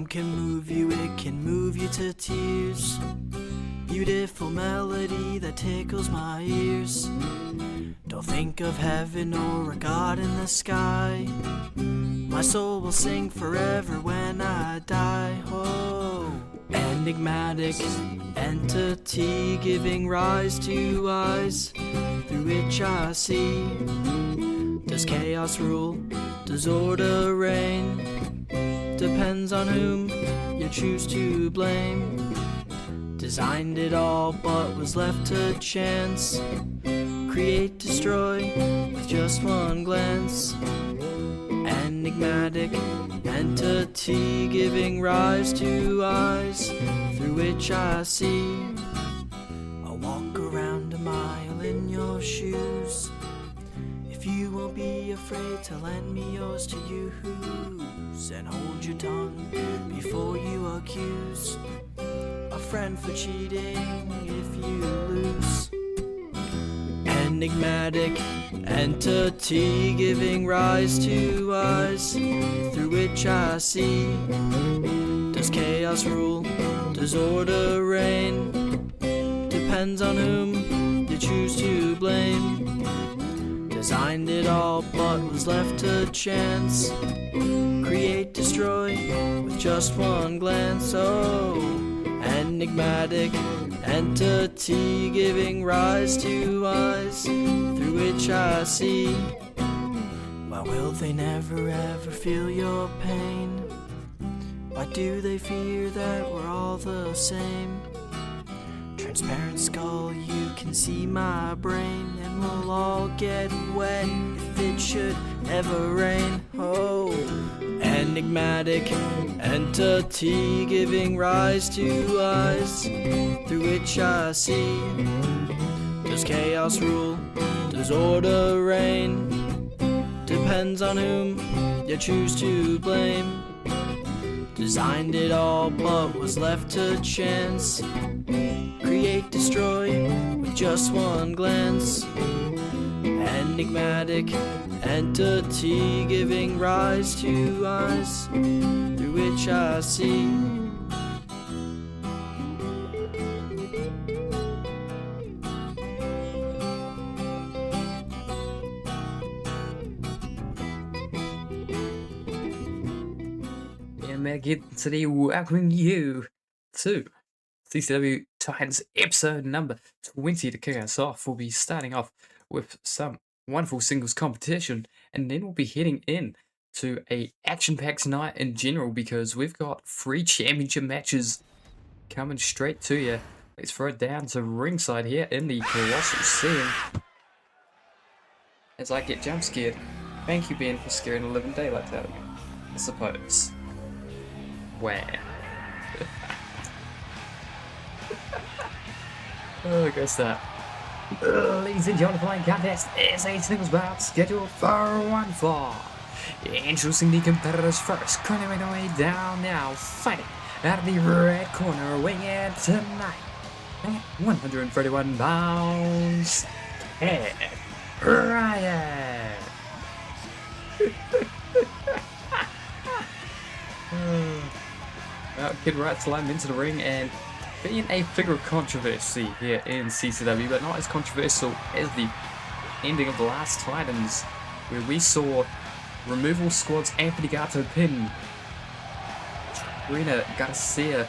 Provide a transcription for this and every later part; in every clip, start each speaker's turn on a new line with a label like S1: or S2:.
S1: song can move you, it can move you to tears. Beautiful melody that tickles my ears. Don't think of heaven or a God in the sky. My soul will sing forever when I die. Oh, enigmatic entity giving rise to eyes through which I see. Does chaos rule? Does order reign? Depends on whom you choose to blame. Designed it all but was left to chance. Create, destroy with just one glance. Enigmatic entity giving rise to eyes through which I see. I'll walk around a mile in your shoes. If you won't be afraid to lend me yours to use, and hold your tongue before you accuse a friend for cheating if you lose. Enigmatic entity giving rise to eyes through which I see. Does chaos rule? Does order reign? Depends on whom you choose to blame. Designed it all but was left to chance. Create, destroy with just one glance. Oh, enigmatic entity giving rise to eyes through which I see. Why will they never ever feel your pain? Why do they fear that we're all the same? Transparent skull, you can see my brain, and we'll all get wet if it should ever rain. Oh, enigmatic entity giving rise to eyes through which I see. Does chaos rule? Does order reign? Depends on whom you choose to blame. Designed it all but was left to chance. Create, destroy with just one glance. Enigmatic entity giving rise to eyes through which I see.
S2: Maggot, today welcoming you to CCW Titans episode number 20. To kick us off, we'll be starting off with some wonderful singles competition, and then we'll be heading in to a action-packed night in general because we've got 3 championship matches coming straight to you. Let's throw it down to ringside here in the Colossal scene as I get jump scared. Thank you, Ben, for scaring the living daylights out of me, I suppose. Wow. Oh, go start. Ladies and gentlemen, playing contest is a singles bout scheduled for 1 fall. Introducing the competitors first, currently making their way down now, fighting out of the red corner, weighing in tonight at 131 pounds, Ed Ryan. Well, Kid Wright's line into the ring and being a figure of controversy here in CCW, but not as controversial as the ending of the last Titans, where we saw Removal Squad's Anthony Gato pin Trina Garcia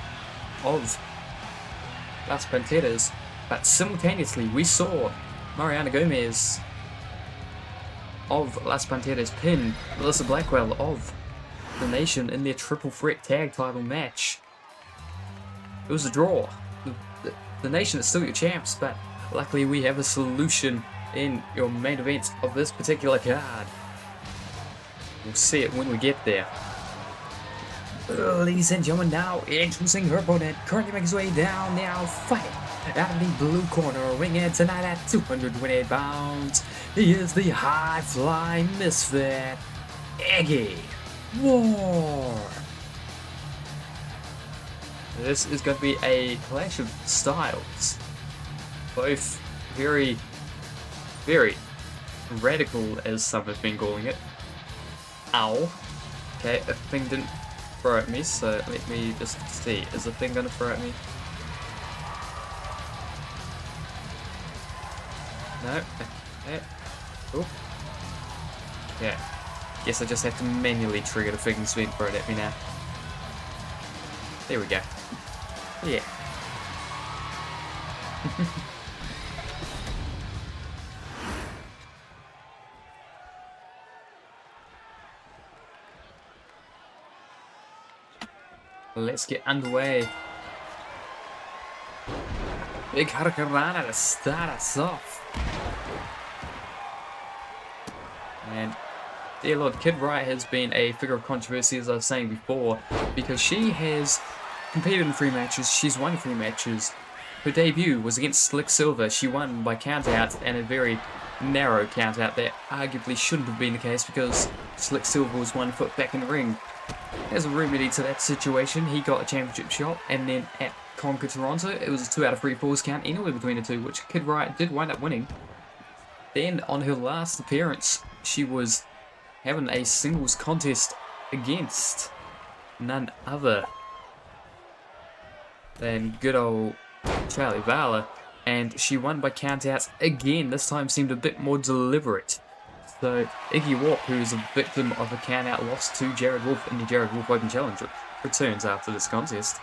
S2: of Las Panteras, but simultaneously we saw Mariana Gomez of Las Panteras pin Melissa Blackwell of The Nation in their triple threat tag title match. It was a draw. The Nation is still your champs, but luckily we have a solution in your main event of this particular card. We'll see it when we get there. Ladies and gentlemen, now introducing her opponent, currently making his way down now, fighting out of the blue corner, ringing tonight at 228 pounds. He is the high-flying misfit, Eggy War. This is going to be a clash of styles, both very, very radical, as some have been calling it. Ow. Okay, if the thing didn't throw at me, so let me just see. Is the thing gonna throw at me? No. Okay. Oh. Yeah. Guess I just have to manually trigger the thing so it throw it at me now. There we go. Yeah. Let's get underway. Big Hurricanrana to start us off. And dear Lord, Kid Riot has been a figure of controversy, as I was saying before, because she has competed in 3 matches, she's won 3 matches. Her debut was against Slick Silver. She won by countout, and a very narrow countout that arguably shouldn't have been the case because Slick Silver was 1 foot back in the ring. As a remedy to that situation, he got a championship shot, and then at Conquer Toronto, it was a 2 out of 3 falls count anywhere between the two, which Kid Riot did wind up winning. Then, on her last appearance, she was having a singles contest against none other than good old Charlie Valor, and she won by countouts again. This time seemed a bit more deliberate. So Iggy Warp, who is a victim of a countout loss to Jared Wolf in the Jared Wolf Open Challenge, returns after this contest.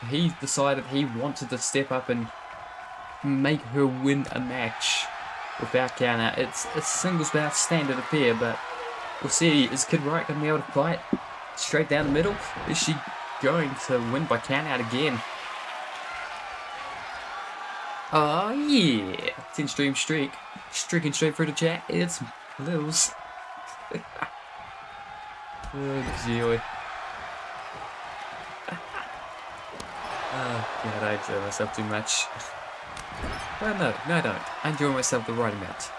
S2: He decided he wanted to step up and make her win a match without countout. It's a singles bout standard affair, but we'll see. Is Kid Riot going to be able to fight straight down the middle? Is she going to win by countout again? Oh yeah! 10 stream streak. Streaking straight through the chat. It's Lils. Oh joy. Oh god, I enjoy myself too much. Well, no, I don't. I enjoy myself the right amount.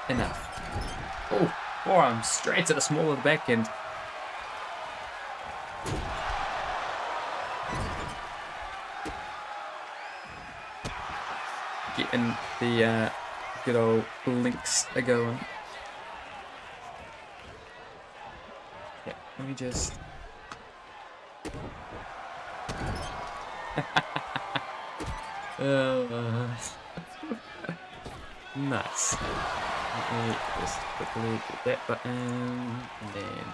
S2: Enough. Oh, forearm straight to the small of the back end. Getting the good old links are going. Yeah, let me just. Nice. Let me just quickly get that button, and then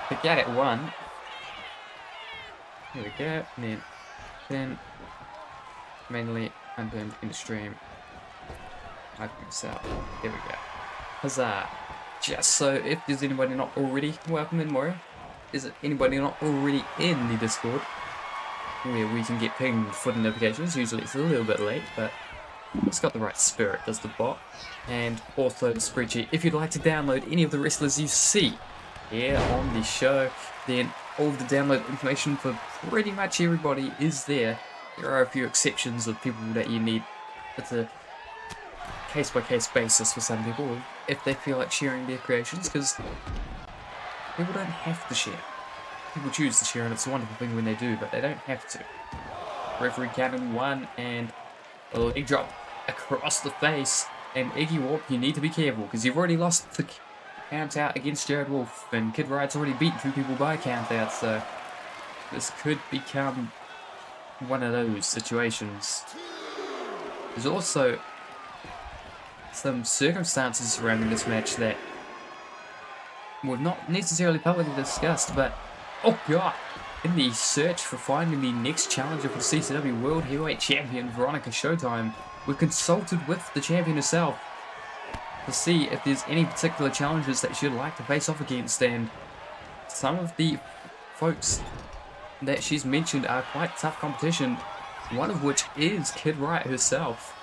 S2: pick that at 1. Here we go, and then mainly unburned in the stream. I think so. There we go. Huzzah! Just so if there's anybody not already, welcome in, Mario. Is it anybody not already in the Discord where we can get pinged for the notifications? Usually it's a little bit late, but it's got the right spirit, does the bot. And also the spreadsheet. If you'd like to download any of the wrestlers you see here on the show, then all of the download information for pretty much everybody is there. There are a few exceptions of people that you need. It's a case-by-case basis for some people if they feel like sharing their creations, because people don't have to share. People choose to share, and it's a wonderful thing when they do, but they don't have to. Referee counting 1, and a leg drop across the face. And Iggy Warp, you need to be careful, because you've already lost the count out against Jared Wolf, and Kid Riot's already beat 2 people by count out, so this could become one of those situations. There's also some circumstances surrounding this match that we've not necessarily publicly discussed, but oh god, in the search for finding the next challenger for the CCW World Heavyweight Champion Veronica Showtime, we've consulted with the champion herself to see if there's any particular challenges that she'd like to face off against, and some of the folks that she's mentioned are quite tough competition, one of which is Kid Riot herself.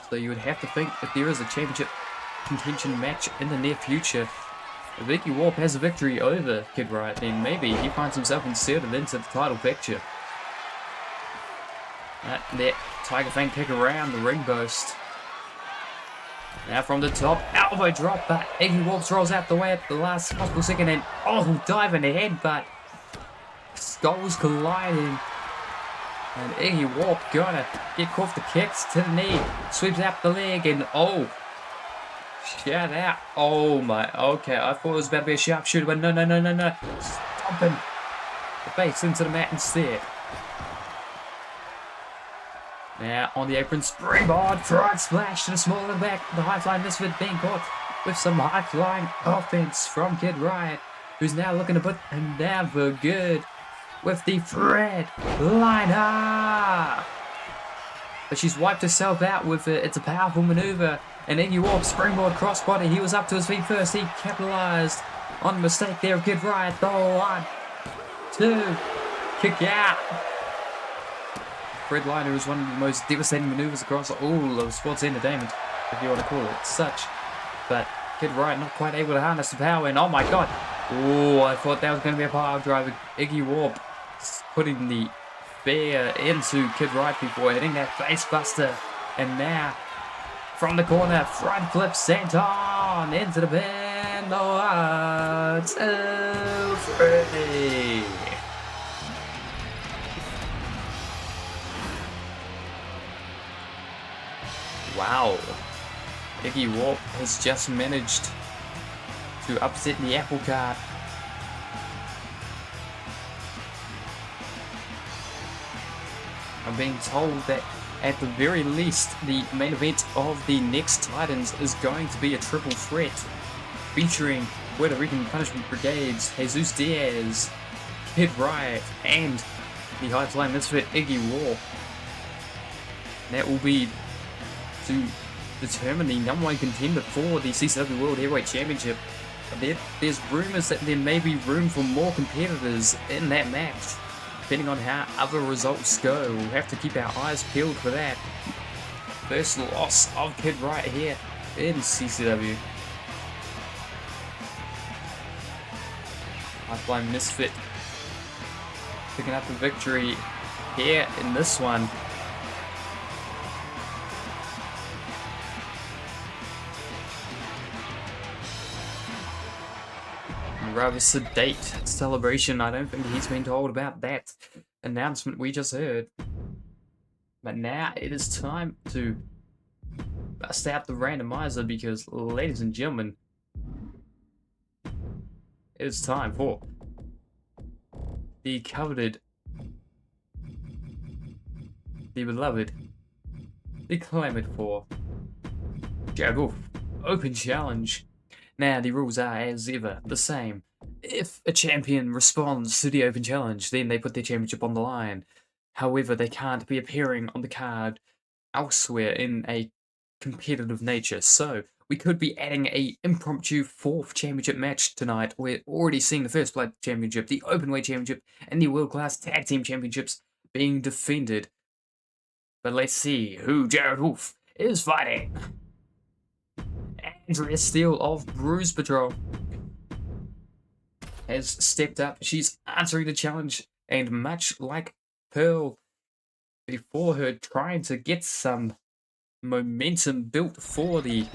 S2: So you would have to think if there is a championship contention match in the near future, if Iggy Warp has a victory over Kid Riot, then maybe he finds himself inserted into the title picture. That Tiger Fang kick around the ring post. Now from the top, elbow drop, but Iggy Warp rolls out the way at the last possible second, and oh, diving ahead, but skulls colliding. And Iggy Warp gonna get off the kicks to the knee, sweeps out the leg, and oh, Shout out. Oh my, okay. I thought it was about to be a sharpshooter, but no, no, no, no, no. Stomping the face into the mat instead. Now on the apron, springboard, front splash to the small of the back. The high flying misfit being caught with some high flying offense from Kid Riot, who's now looking to put him down for good with the Fred Liner. But she's wiped herself out with it. It's a powerful maneuver. And Iggy Warp springboard crossbody. He was up to his feet first. He capitalized on the mistake there of Kid Riot. The 1, 2, kick out. Fred Liner is one of the most devastating maneuvers across all of sports entertainment, if you want to call it such. But Kid Riot not quite able to harness the power. And oh my god. Oh, I thought that was going to be a power driver. Iggy Warp putting the bear into Kid Riot before hitting that face buster. And now, from the corner, front flip senton into the pin. The 1, 2, 3. Wow. Iggy Warp has just managed to upset the apple cart. I'm being told that at the very least, the main event of the next Titans is going to be a triple threat featuring Puerto Rican Punishment Brigades, Jesus Diaz, Kid Riot, and the high flying misfit Iggy Warp. That will be to determine the #1 contender for the CCW World Heavyweight Championship. There's rumors that there may be room for more competitors in that match, depending on how other results go. We'll have to keep our eyes peeled for that. First loss of Kid Riot here in CCW. High-flying misfit picking up the victory here in this one. Rather sedate celebration. I don't think he's been told about that announcement we just heard. But now it is time to bust out the randomizer because, ladies and gentlemen, it is time for the coveted, the beloved, the clamored for Jared Wolf Open Challenge. Now, the rules are, as ever, the same. If a champion responds to the Open Challenge, then they put their championship on the line. However, they can't be appearing on the card elsewhere in a competitive nature. So, we could be adding a impromptu 4th championship match tonight. We're already seeing the First Blood Championship, the Openweight Championship, and the World Class Tag Team Championships being defended. But let's see who Jared Wolf is fighting. Andrea Steele of Bruise Patrol has stepped up. She's answering the challenge, and much like Pearl before her, trying to get some momentum built for the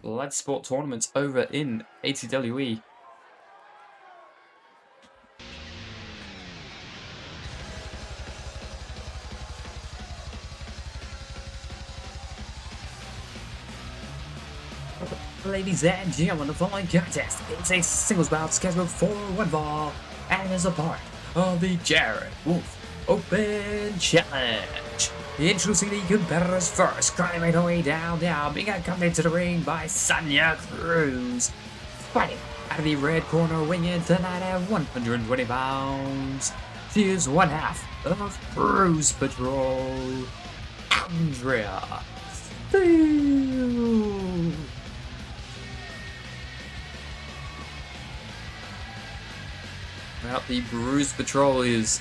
S2: Bloodsport tournaments over in ATWE. Ladies and gentlemen, the following contest is a singles bout scheduled for 1 fall and is a part of the Jared Wolf Open Challenge. Introducing the competitors first, climbing her way down, being accompanied to the ring by Sonya Cruz. Fighting out of the red corner, weighing in tonight at 120 pounds. She is one half of Bruise Patrol, Andrea Steele. Well, the Bruise Patrol is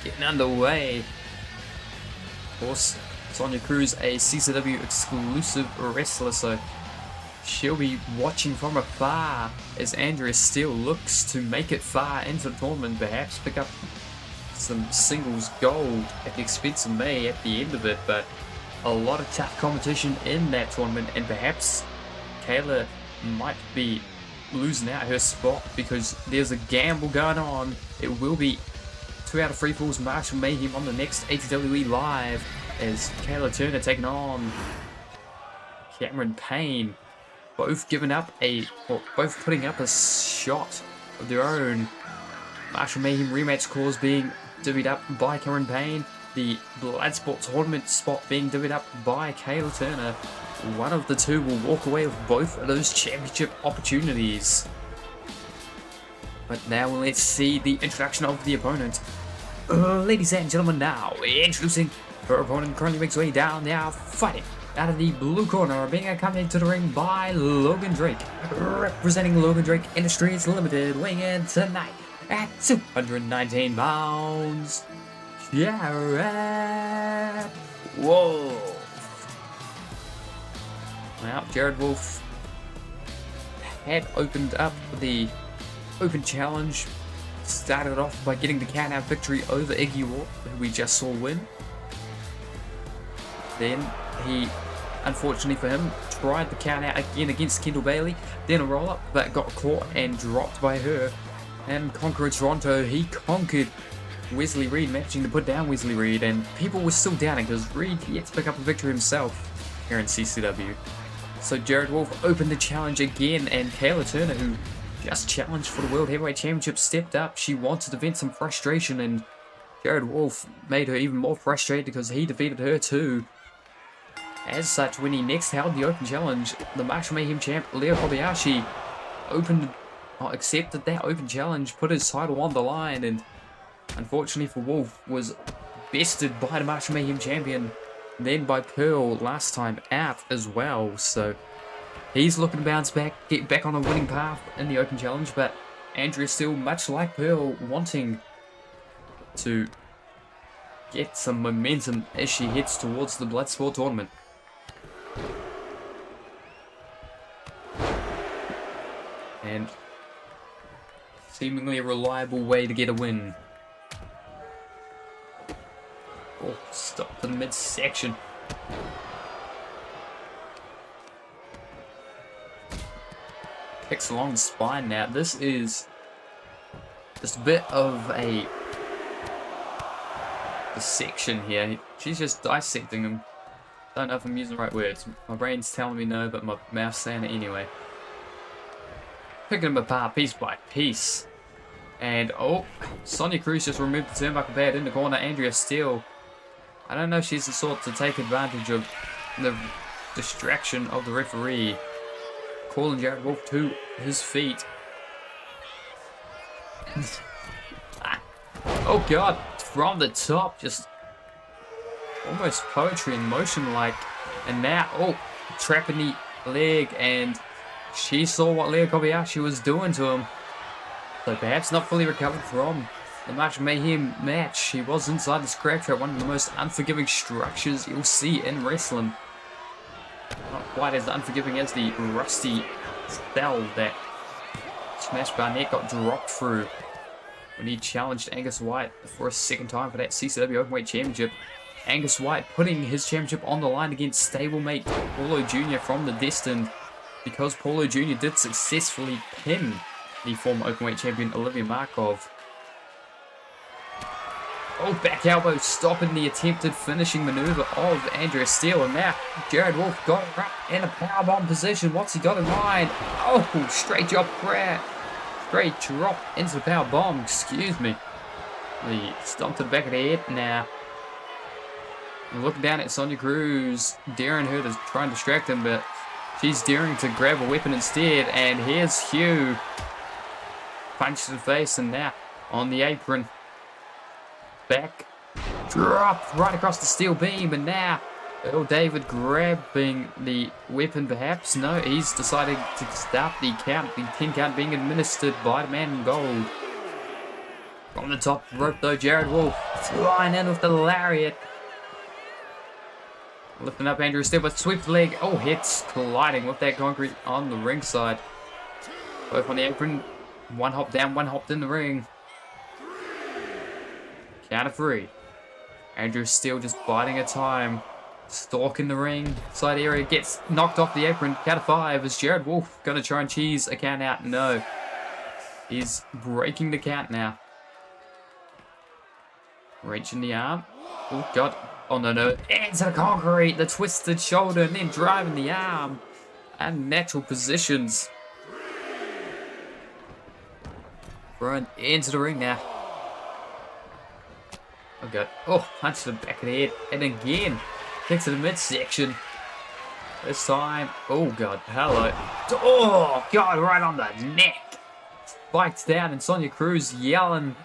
S2: getting underway. Of course, Sonya Cruz, a CCW exclusive wrestler, so she'll be watching from afar as Andrea Steele looks to make it far into the tournament, perhaps pick up some singles gold at the expense of May at the end of it, but a lot of tough competition in that tournament, and perhaps Kayla might be losing out her spot because there's a gamble going on. It will be 2 out of 3 falls Marshall Mayhem on the next ATWE Live as Kayla Turner taking on Cameron Payne. Both both putting up a shot of their own. Martial Mayhem rematch clause being divvied up by Cameron Payne. The Bloodsport tournament spot being divvied up by Kayla Turner. One of the two will walk away with both of those championship opportunities. But now let's see the introduction of the opponent. Ladies and gentlemen, now introducing her opponent, currently makes way down now, fighting out of the blue corner, being accompanied to the ring by Logan Drake. Representing Logan Drake Industries Limited, weighing in tonight at 219 pounds, Jared Wolf. Well, Jared Wolf had opened up the Open Challenge, started off by getting the count-out victory over Iggy Ward, who we just saw win. Then he, unfortunately for him, tried the count-out again against Kendall Bailey, then a roll-up, but got caught and dropped by her. And Conqueror Toronto, he conquered Wesley Reed, managing to put down Wesley Reed, and people were still doubting because Reed yet to pick up a victory himself here in CCW. So Jared Wolf opened the challenge again, and Kayla Turner, who just challenged for the World Heavyweight Championship, stepped up. She wanted to vent some frustration, and Jared Wolf made her even more frustrated because he defeated her too. As such, when he next held the Open Challenge, the Martial Mayhem champ Leo Kobayashi accepted that Open Challenge, put his title on the line, and unfortunately for Wolf, was bested by the Martial Mayhem champion, then by Pearl last time out as well. So he's looking to bounce back, get back on a winning path in the Open Challenge, but Andrea still, much like Pearl, wanting to get some momentum as she heads towards the Bloodsport tournament. And seemingly a reliable way to get a win. Oh, stop in the midsection. Kicks along the spine now. This is just a bit of a dissection here. She's just dissecting him. Don't know if I'm using the right words. My brain's telling me no, but my mouth's saying it anyway. Picking him apart piece by piece. And oh, Sonya Cruz just removed the turnbuckle pad in the corner. Andrea Steele, I don't know if she's the sort to take advantage of the distraction of the referee, calling Jared Wolf to his feet. Oh god, from the top, just almost poetry in motion like. And now, oh, trapping the leg, and she saw what Leo Kobayashi was doing to him. So perhaps not fully recovered from the Martial Mayhem match. He was inside the scrap trap, one of the most unforgiving structures you'll see in wrestling. Not quite as unforgiving as the rusty cell that Smash Barnett got dropped through when he challenged Angus White for a second time for that CCW Openweight Championship. Angus White putting his championship on the line against stablemate Paulo Jr. from the Destined, because Paulo Jr. did successfully pin the former Openweight champion Olivia Markov. Oh, back elbow stopping the attempted finishing maneuver of Andrea Steele, and now Jared Wolf got it right in a powerbomb position. What's he got in mind? Oh, straight drop grab. Straight drop into the powerbomb, excuse me. He stomped to the back of the head now. Looking down at Sonya Cruz, daring her to try and distract him, but she's daring to grab a weapon instead. And here's Hugh. Punch to the face, and now on the apron. Back drop right across the steel beam, and now Earl David grabbing the weapon perhaps. No, he's decided to stop the count. The 10 count being administered by the man in gold. On the top rope though, Jared Wolf flying in with the lariat. Lifting up Andrew Steele with swift leg. Oh, hits colliding with that concrete on the ringside. Both on the apron. One hop down, one hopped in the ring. Count of 3. Andrew Steele just biding her time. Stalking the ring. Side area gets knocked off the apron. Count of 5. Is Jared Wolf going to try and cheese a count out? No. He's breaking the count now. Reaching the arm. Oh, God. Oh no, no. Into the concrete, the twisted shoulder, and then driving the arm. Unnatural positions. Thrown into the ring now. Oh god. Oh, punch to the back of the head. And again, kick to the midsection. This time, oh god, hello. Oh god, right on the neck. Spikes down, and Sonya Cruz yelling.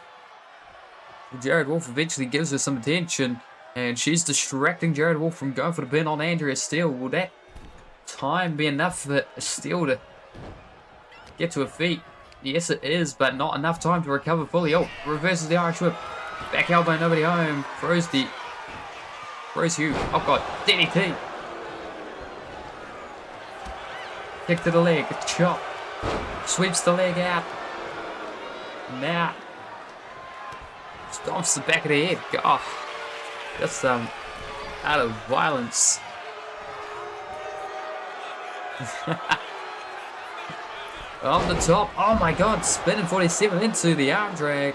S2: Jared Wolf eventually gives her some attention, and she's distracting Jared Wolf from going for the pin on Andrea Steele. Will that time be enough for Steele to get to her feet? Yes, it is, but not enough time to recover fully. Oh, reverses the Irish whip. Back elbow, nobody home. Throws Hugh. Oh god, DDT. Kick to the leg, chop. Sweeps the leg out. Now stomps the back of the head. God, that's out of violence. On the top. Oh my god, spinning 47 into the arm drag.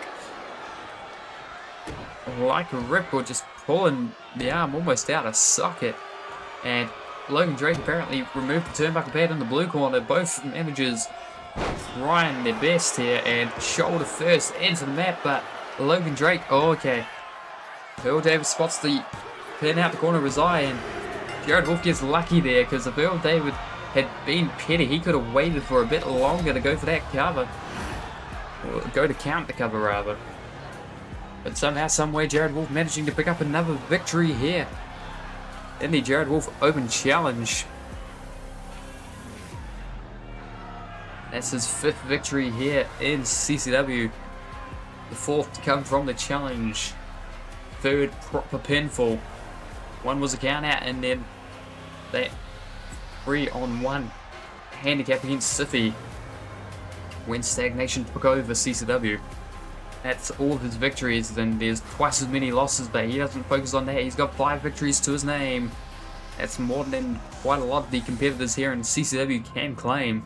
S2: Like a ripcord, just pulling the arm almost out of socket. And Logan Drake apparently removed the turnbuckle pad in the blue corner. Both managers trying their best here, and shoulder first into the mat, but Logan Drake, oh okay. Earl Davis spots the pin out the corner of his eye, and Jared Wolf gets lucky there, because if Earl David had been petty, he could have waited for a bit longer to go for that cover. Or go to count the cover, rather. But somehow, someway, Jared Wolf managing to pick up another victory here in the Jared Wolf Open Challenge. That's his 5th victory here in CCW. The 4th to come from the challenge. 3rd proper pinfall. 1 was a count out, and then that 3-on-1 handicap against Siffy when Stagnation took over CCW. That's all of his victories. Then there's twice as many losses, but he doesn't focus on that. He's got 5 victories to his name. That's more than quite a lot of the competitors here in CCW can claim.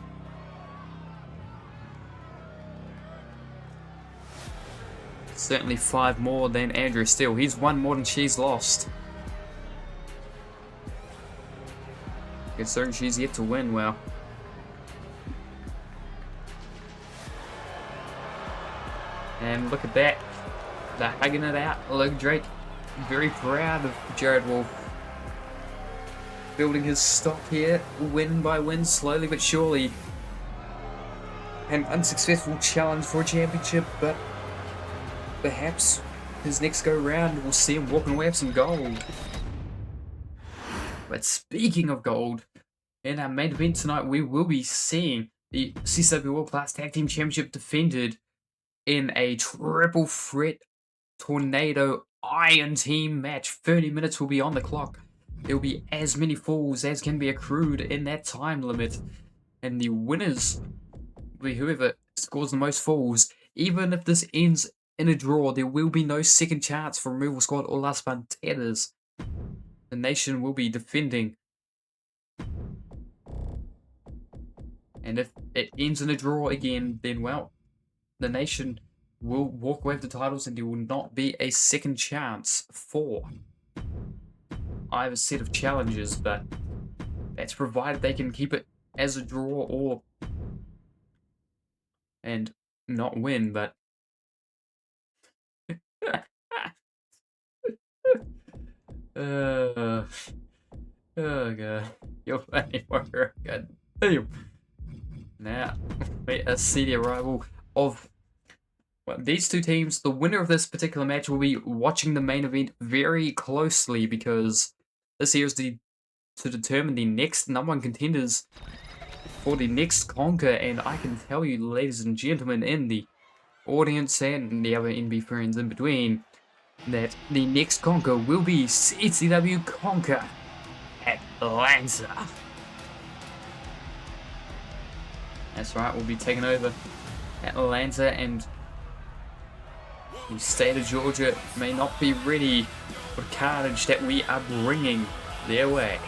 S2: Certainly 5 more than Andrea Steele. He's won more than she's lost. Considering she's yet to win, well. And look at that. They're hugging it out. Logan Drake, very proud of Jared Wolf. Building his stock here, win by win, slowly but surely. An unsuccessful challenge for a championship, but perhaps his next go round will see him walking away with some gold. But speaking of gold, in our main event tonight, we will be seeing the CCW World Class Tag Team Championship defended in a triple threat tornado iron team match. 30 minutes will be on the clock. There will be as many falls as can be accrued in that time limit. And the winners will be whoever scores the most falls. Even if this ends in a draw, there will be no second chance for Removal Squad or Las Panteras. The nation will be defending. And if it ends in a draw again, then well, the nation will walk away with the titles, and there will not be a second chance for either set of challenges, but that's provided they can keep it as a draw or and not win, but oh god, you're funny for god. Now, let's see the arrival of these two teams. The winner of this particular match will be watching the main event very closely, because this here is to determine the next #1 contenders for the next Conquer. And I can tell you, ladies and gentlemen, in the audience and the other NB friends in between, that the next Conquer will be CCW Conquer Atlanta. That's right, we'll be taking over Atlanta, and the state of Georgia may not be ready for the carnage that we are bringing their way.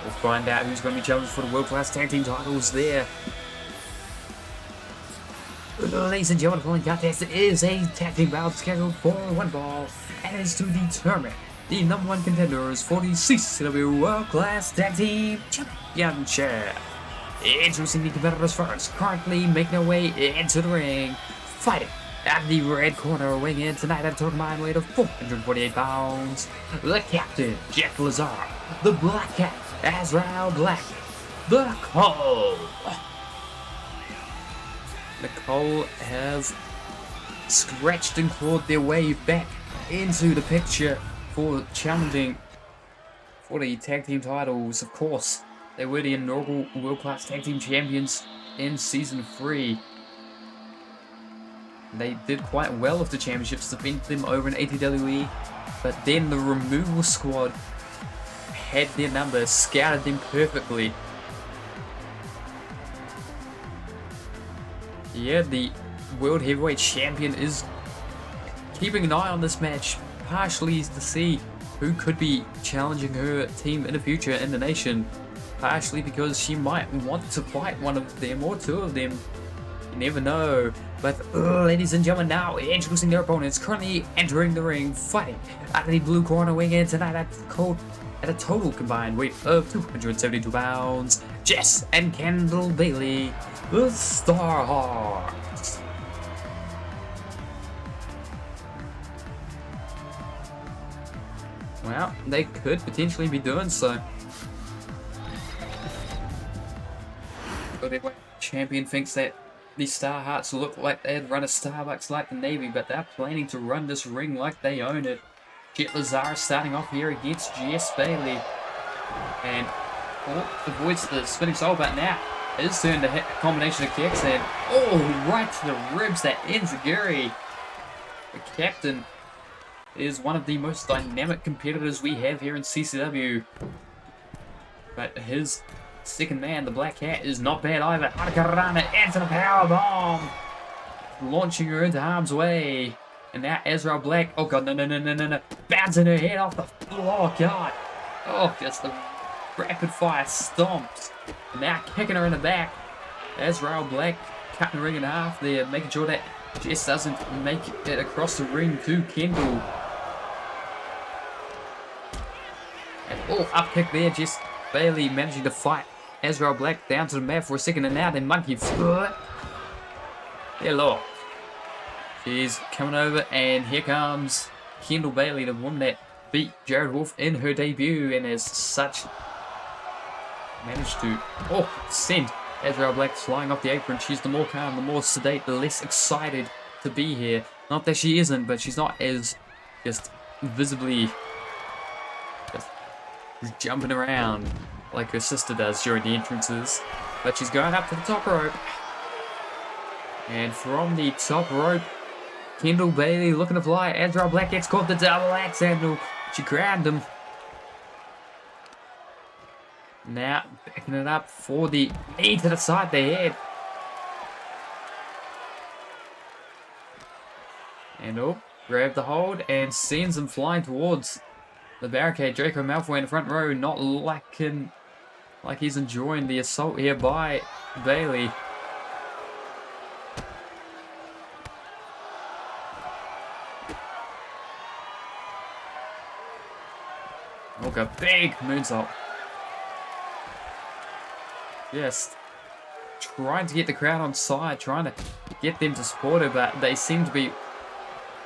S2: We'll find out who's going to be challenged for the World Class Tag Team titles there. Ladies and gentlemen, the following contest is a tag team bout scheduled for 1 ball, and is to determine the #1 contenders for the CCW World Class Tag Team Championship. Introducing the competitors first, currently making their way into the ring, fighting at the red corner, weighing in tonight at a total combined weight of 448 pounds, the Captain, Jack Lazar, the Black Cat, Azrael Black, the Cole. The Cole have scratched and clawed their way back into the picture for challenging for the tag team titles. Of course, they were the inaugural World Class Tag Team Champions in Season 3. They did quite well with the championships, defended them over in ATWE, but then the removal squad had their number, scouted them perfectly. Yeah, the World Heavyweight Champion is keeping an eye on this match, partially to see who could be challenging her team in the future in the nation, partially because she might want to fight one of them or two of them. You never know. But ladies and gentlemen, now introducing their opponents, currently entering the ring, fighting out of the blue corner, weighing in tonight at a total combined weight of 272 pounds, Jess and Kendall Bailey, the Starhearts. Well, they could potentially be doing so. The champion thinks that the Starhearts look like they'd run a Starbucks like the Navy, but they're planning to run this ring like they own it. Jet Lazar starting off here against Jess Bailey. And avoids the spinning soul, but now his turn to hit a combination of kicks and right to the ribs that ends Gary. The Captain is one of the most dynamic competitors we have here in CCW. But his second man, the Black Cat, is not bad either. Hurricanrana into the power bomb, launching her into harm's way. And now Azrael Black, oh god, no, bouncing her head off the floor, god. Oh, just the rapid fire stomps. And now kicking her in the back. Azrael Black cutting the ring in half there, making sure that Jess doesn't make it across the ring to Kendall. And up kick there, Jess Bailey managing to fight Azrael Black down to the mat for a second, and now they monkey foot. Hello. She's coming over, and here comes Kendall Bailey, the woman that beat Jared Wolf in her debut, and as such managed to send Azrael Black flying off the apron. She's the more calm, the more sedate, the less excited to be here. Not that she isn't, but she's not as just visibly just jumping around like her sister does during the entrances. But she's going up to the top rope. And from the top rope, Kendall Bailey looking to fly. Azrael Black gets caught the double axe handle. She grabbed him. Now backing it up for the knee to the side of the head. And grab the hold and sends him flying towards the barricade. Draco Malfoy in the front row, not liking like he's enjoying the assault here by Bailey. A big moonsault. Just trying to get the crowd on side, trying to get them to support her, but they seem to be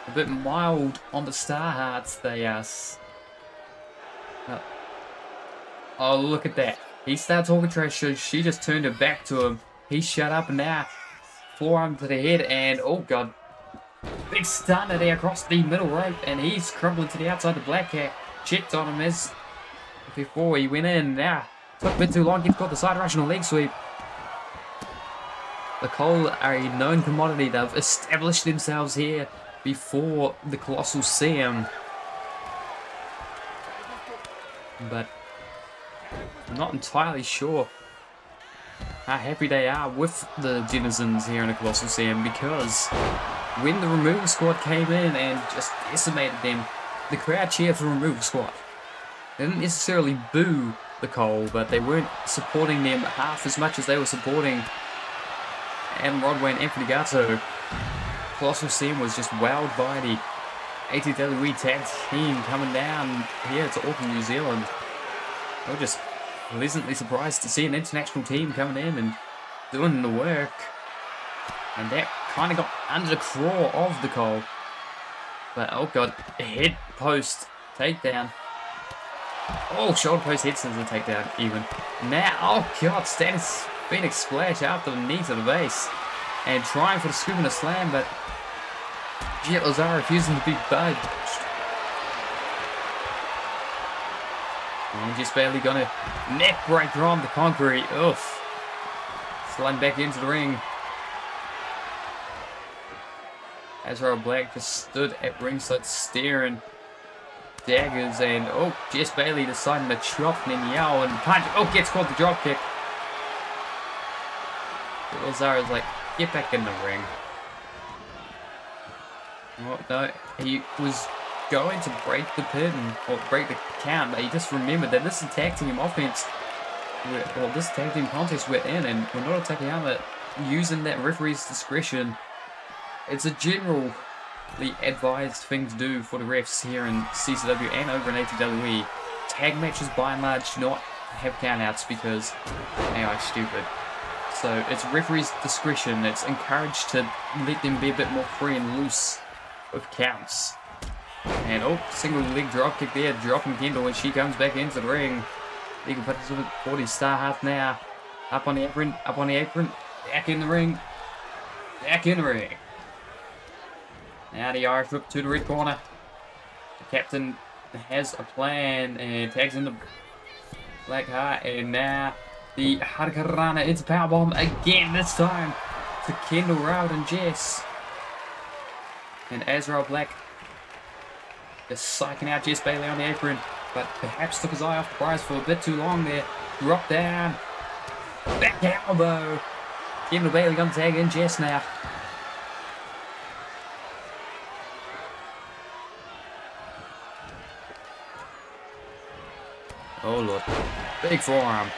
S2: a bit mild on the Starhearts. They oh, look at that. He started talking trash, so she just turned her back to him. He shut up, and now forearm to the head, and oh god, big stunner there across the middle rope, and he's crumbling to the outside. The Black Cat checked on him as before he went in. Now took a bit too long, gets caught the side rush and a leg sweep. The Cole are a known commodity. They've established themselves here before the Colossal see them. But I'm not entirely sure how happy they are with the denizens here in the Colossal CM, because when the removal squad came in and just decimated them, the crowd cheered for the removal squad. They didn't necessarily boo the Cole, but they weren't supporting them half as much as they were supporting Adam Rodway and Anthony Gatto. Colossal CM was just wowed by the ATWE tag team coming down here to Auckland, New Zealand. We're just pleasantly surprised to see an international team coming in and doing the work. And that kind of got under the craw of the Cole. But, oh god, head post takedown. Oh, shoulder post head scissors takedown even. Now, oh god, standing Phoenix splash after the knee to the base. And trying for the scoop and a slam, but Jet Lazar refusing to be budged. And just barely gonna neck breaker on the concrete. Oof. Sliding back into the ring. Azrael Black just stood at ringside staring. Daggers and oh, Jess Bailey deciding to chop Ninyao and punch. Oh, gets caught the drop kick. Lazar is like, get back in the ring. Oh, no, he was going to break the pin or break the count, but he just remembered that this is tag team offense. Well, this tag team contest we're in, and we're not Takayama using that referee's discretion. It's a generally advised thing to do for the refs here in CCW and over in ATWE. Tag matches by and large do not have countouts because they are stupid. So it's referee's discretion. It's encouraged to let them be a bit more free and loose with counts. And oh, single leg drop kick there, dropping Kendall when she comes back into the ring. Legal participant 40 star half now. Up on the apron, back in the ring, back in the ring. Now the Irish whip to the red corner. The captain has a plan and tags in the Black Heart, and now the Hurricanrana into powerbomb again, this time to Kendall rather than Jess. And Azrael Black is psyching out Jess Bailey on the apron, but perhaps took his eye off the prize for a bit too long there. Drop down. Back elbow. Kendall Bailey gonna tag in Jess now. Oh lord. Big forearm.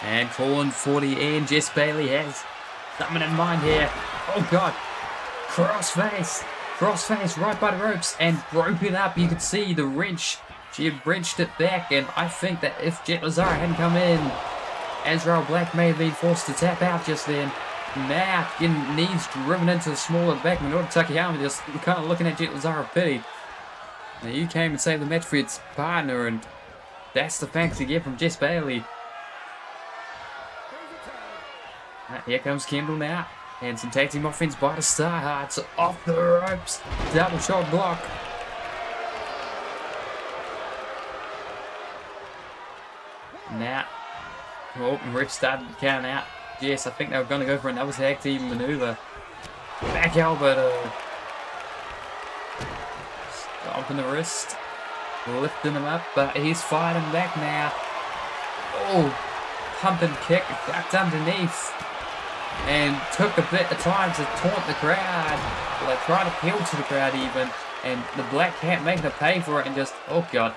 S2: And calling for the end. Jess Bailey has something in mind here. Oh god. Crossface. Crossface right by the ropes and broke it up. You could see the wrench. She had wrenched it back, and I think that if Jet Lazar hadn't come in, Azrael Black may have been forced to tap out just then. Now, getting knees driven into the small of the back. Minoru Takayama just kind of looking at Jet Lazar with pity. Now, you came and saved the match for its partner, and that's the thanks you get from Jess Bailey. Here comes Kendall now. And some tag team offense by the Starhearts. Off the ropes. Double shot block. Now. Oh, ref started to count out. Yes, I think they were going to go for another tag team maneuver. Back elbow to stomping the wrist. Lifting him up, but he's fighting back now. Oh, pumping kick. Back underneath. And took a bit of time to taunt the crowd. Well, they tried to appeal to the crowd even. And the Black Cat making her pay for it and just, oh god.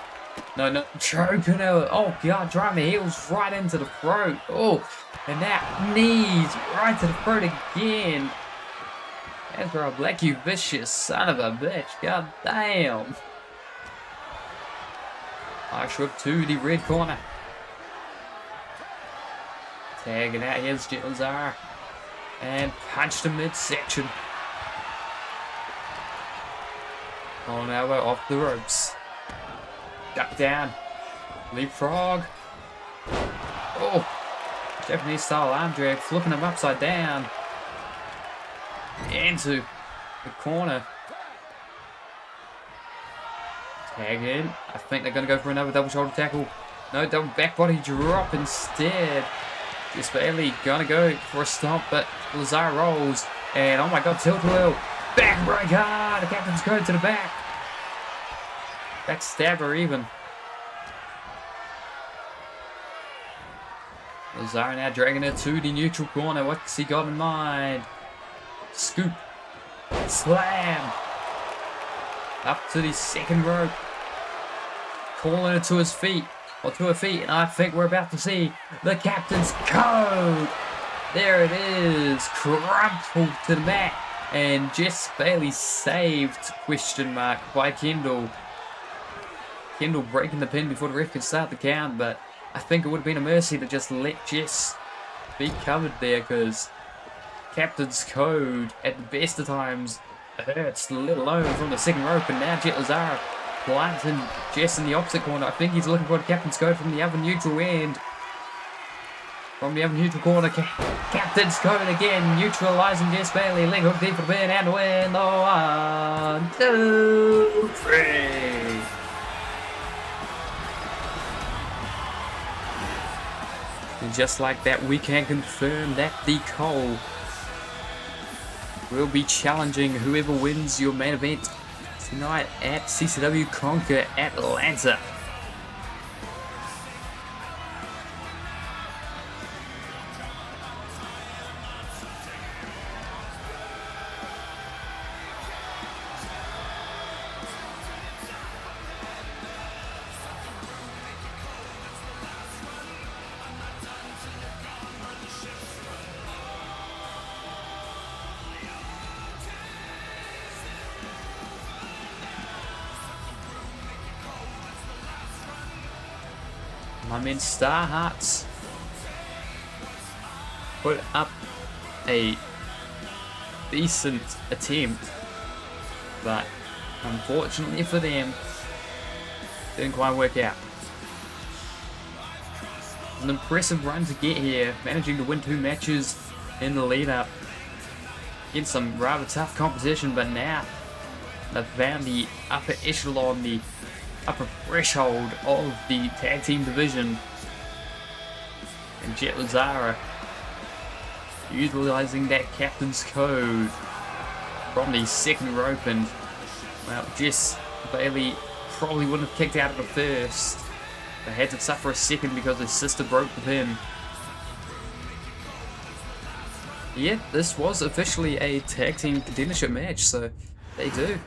S2: No, choking her. Oh god, driving the heels right into the throat. Oh, and that knees right to the throat again. Azrael Black, you vicious son of a bitch. God damn. Irish whip to the red corner. Tagging out, here's Jet Lazar. And punched him midsection. On elbow off the ropes. Duck down. Leapfrog. Oh. Japanese style arm drag. Flipping him upside down. Into the corner. Tag in. I think they're going to go for another double shoulder tackle. No, double back body drop instead. Jess Bailey gonna go for a stomp, but Lazar rolls. And oh my god, tilt-a-wheel. Backbreaker! The captain's going to the back. Backstabber even. Lazar now dragging it to the neutral corner. What's he got in mind? Scoop. Slam. Up to the second rope. Calling it to his feet. Or to her feet, and I think we're about to see the captain's code. There it is, crumpled to the mat. And Jess Bailey saved, question mark, by Kendall. Kendall breaking the pin before the ref could start the count, but I think it would have been a mercy to just let Jess be covered there, because Captain's Code at the best of times hurts, let alone from the second rope. And now Jet Lazara planting Jess in the opposite corner. I think he's looking for the Captain's Code from the other neutral end. From the other neutral corner, Captain's Code again, neutralizing Jess Bailey. Leg hook deep for the pin and win. The 1, 2, 3. And just like that, we can confirm that the Cole will be challenging whoever wins your main event tonight at CCW Conquer Atlanta. My men Star Hearts put up a decent attempt, but unfortunately for them, didn't quite work out. An impressive run to get here, managing to win 2 matches in the lead up against some rather tough competition, but now they've found the upper echelon, the upper threshold of the tag team division. And Jet Lazara utilizing that Captain's Code from the second rope, and well, Jess Bailey probably wouldn't have kicked out of the first. They had to suffer a second because his sister broke the pin. Yeah, this was officially a tag team contendership match, so they do.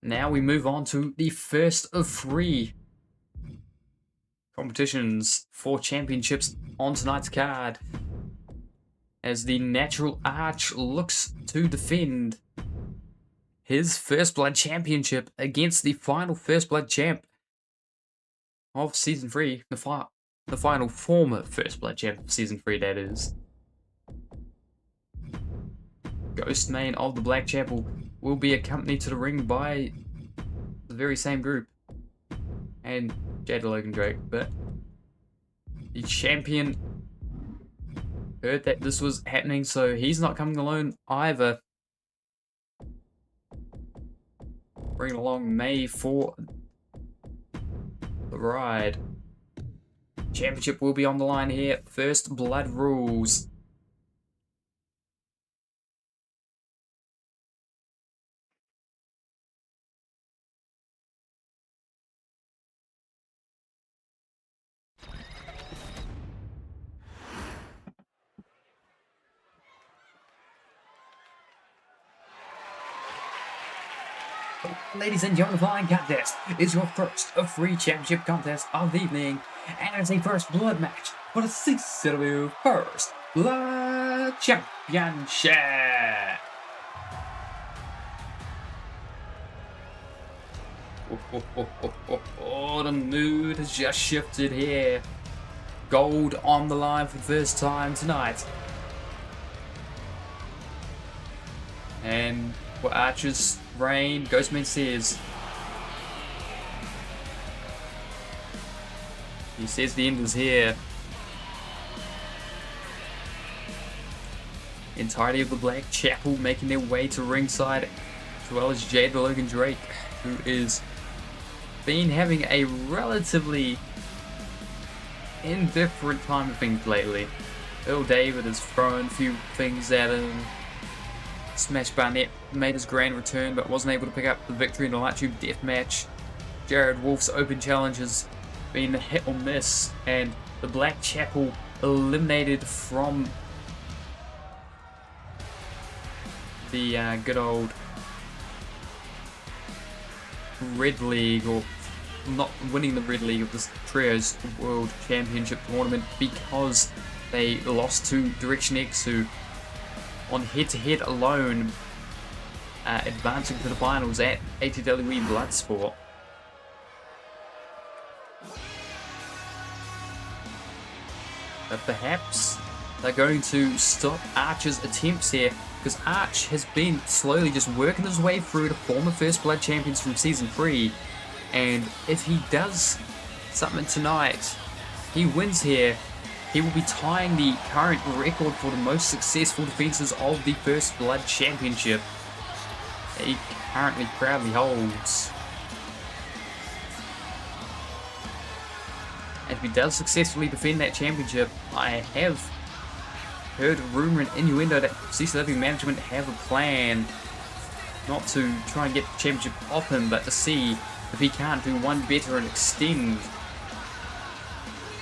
S2: Now we move on to the first of 3 competitions for championships on tonight's card, as the Natural Arch looks to defend his First Blood Championship against the final First Blood champ of Season 3, the final former First Blood champ of Season 3, that is. Ghost Main of the Black Chapel will be accompanied to the ring by the very same group and Jada Logan Drake, but the champion heard that this was happening, so he's not coming alone either. Bring along May for the ride. Championship will be on the line here. First Blood rules. Ladies and gentlemen, the following contest is your first of 3 championship contests of the evening, and it's a First Blood match for the CCW First Blood Championship. Oh, the mood has just shifted here. Gold on the line for the first time tonight. And for Archer's reign, Ghostman says, he says the end is here. Entirety of the Black Chapel making their way to ringside, as well as Jade Logan Drake, who is been having a relatively indifferent time of things lately. Earl David has thrown a few things at him. Smash Barnett made his grand return but wasn't able to pick up the victory in the Light Tube Death match. Jared Wolf's open challenge has been a hit or miss, and the Black Chapel eliminated from the good old Red League, or not winning the Red League of the Trios World Championship Tournament because they lost to Direction X, who on head-to-head alone, advancing to the finals at ATWE Bloodsport. But perhaps they're going to stop Archer's attempts here, because Arch has been slowly just working his way through the former First Blood champions from Season 3, and if he does something tonight, he wins here, he will be tying the current record for the most successful defenses of the First Blood Championship that he currently proudly holds. And if he does successfully defend that championship, I have heard rumour and innuendo that CCW management have a plan not to try and get the championship off him, but to see if he can't do one better and extend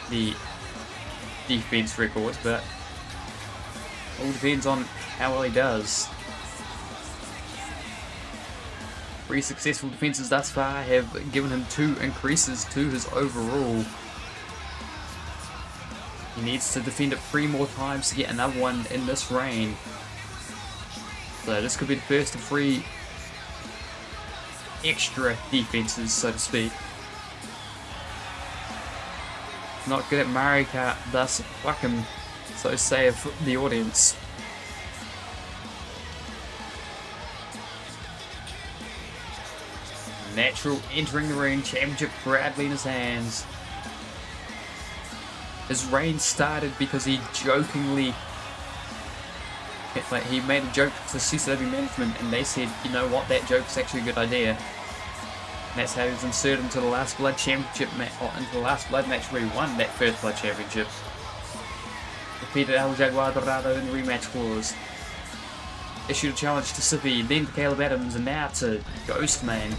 S2: the defense record, but all depends on how well he does. 3 successful defenses thus far have given him 2 increases to his overall. He needs to defend it 3 more times to get another one in this reign. So this could be the first of 3 extra defenses, so to speak. Not good at Mario Kart, thus fuck him, so saith the audience. Natural entering the ring, championship proudly in his hands. His reign started because he jokingly, he made a joke to CCW management and they said, you know what, that joke's actually a good idea. And that's how he was inserted into the Last Blood Championship match, or into the Last Blood match where he won that First Blood Championship. Defeated El Jaguar Dorado in the rematch clause. Issued a challenge to Sippy, then to Caleb Adams, and now to Ghostman.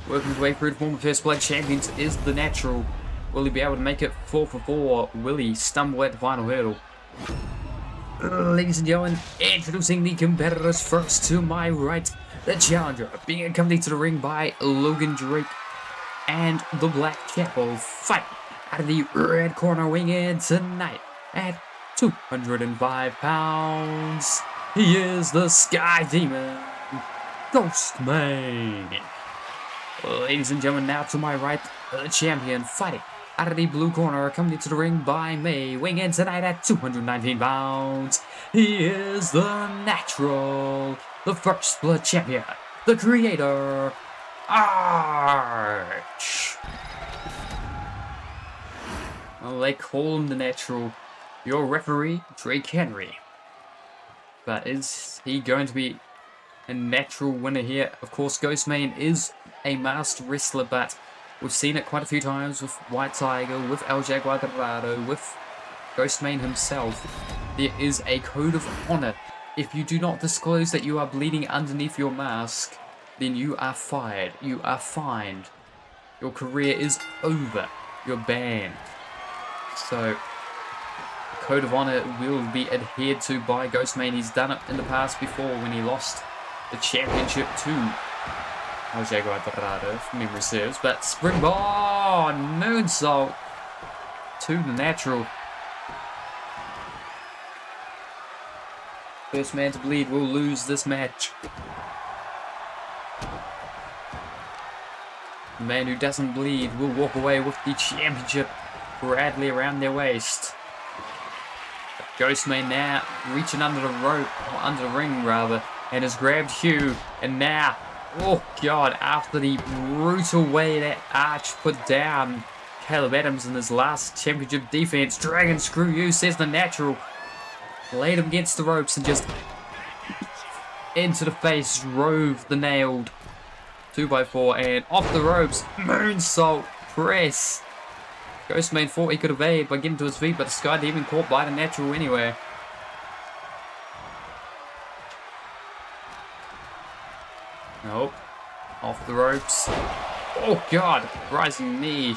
S2: Working his way through the former First Blood champions is the Natural. Will he be able to make it 4 for 4? Will he stumble at the final hurdle? Ladies and gentlemen, introducing the competitors first. To my right, the challenger, being accompanied to the ring by Logan Drake and the Black Cat will fight out of the red corner, weighing in tonight at 205 pounds. He is the Sky Demon, Ghostman. Ladies and gentlemen, now to my right, the champion fighting out of the blue corner, accompanied to the ring by May, weighing in tonight at 219 pounds. He is the Natural, the First Blood champion, the creator, Arch. Well, they call him the Natural. Your referee, Drake Henry. But is he going to be a natural winner here? Of course, Ghostman is a master wrestler, but we've seen it quite a few times with White Tiger, with El Jaguar Dorado, with Ghostman himself. There is a code of honor. If you do not disclose that you are bleeding underneath your mask, then you are fired. You are fined. Your career is over. You're banned. So, the code of honor will be adhered to by Ghostman. He's done it in the past before when he lost the championship to El Jaguar Dorado, if memory serves. But Springboard moonsault to the Natural. First man to bleed will lose this match. The man who doesn't bleed will walk away with the championship proudly around their waist. Ghostman now reaching under the rope, or under the ring rather, and has grabbed Hugh, and now, oh god, after the brutal way that Arch put down Caleb Adams in his last championship defense, Dragon screw you, says the Natural. Laid him against the ropes and just into the face, drove the nailed 2x4 and off the ropes, moonsault press. Ghostman thought he could evade by getting to his feet, but the Sky Demon caught by the Natural anyway. Nope. Off the ropes. Oh god, rising knee.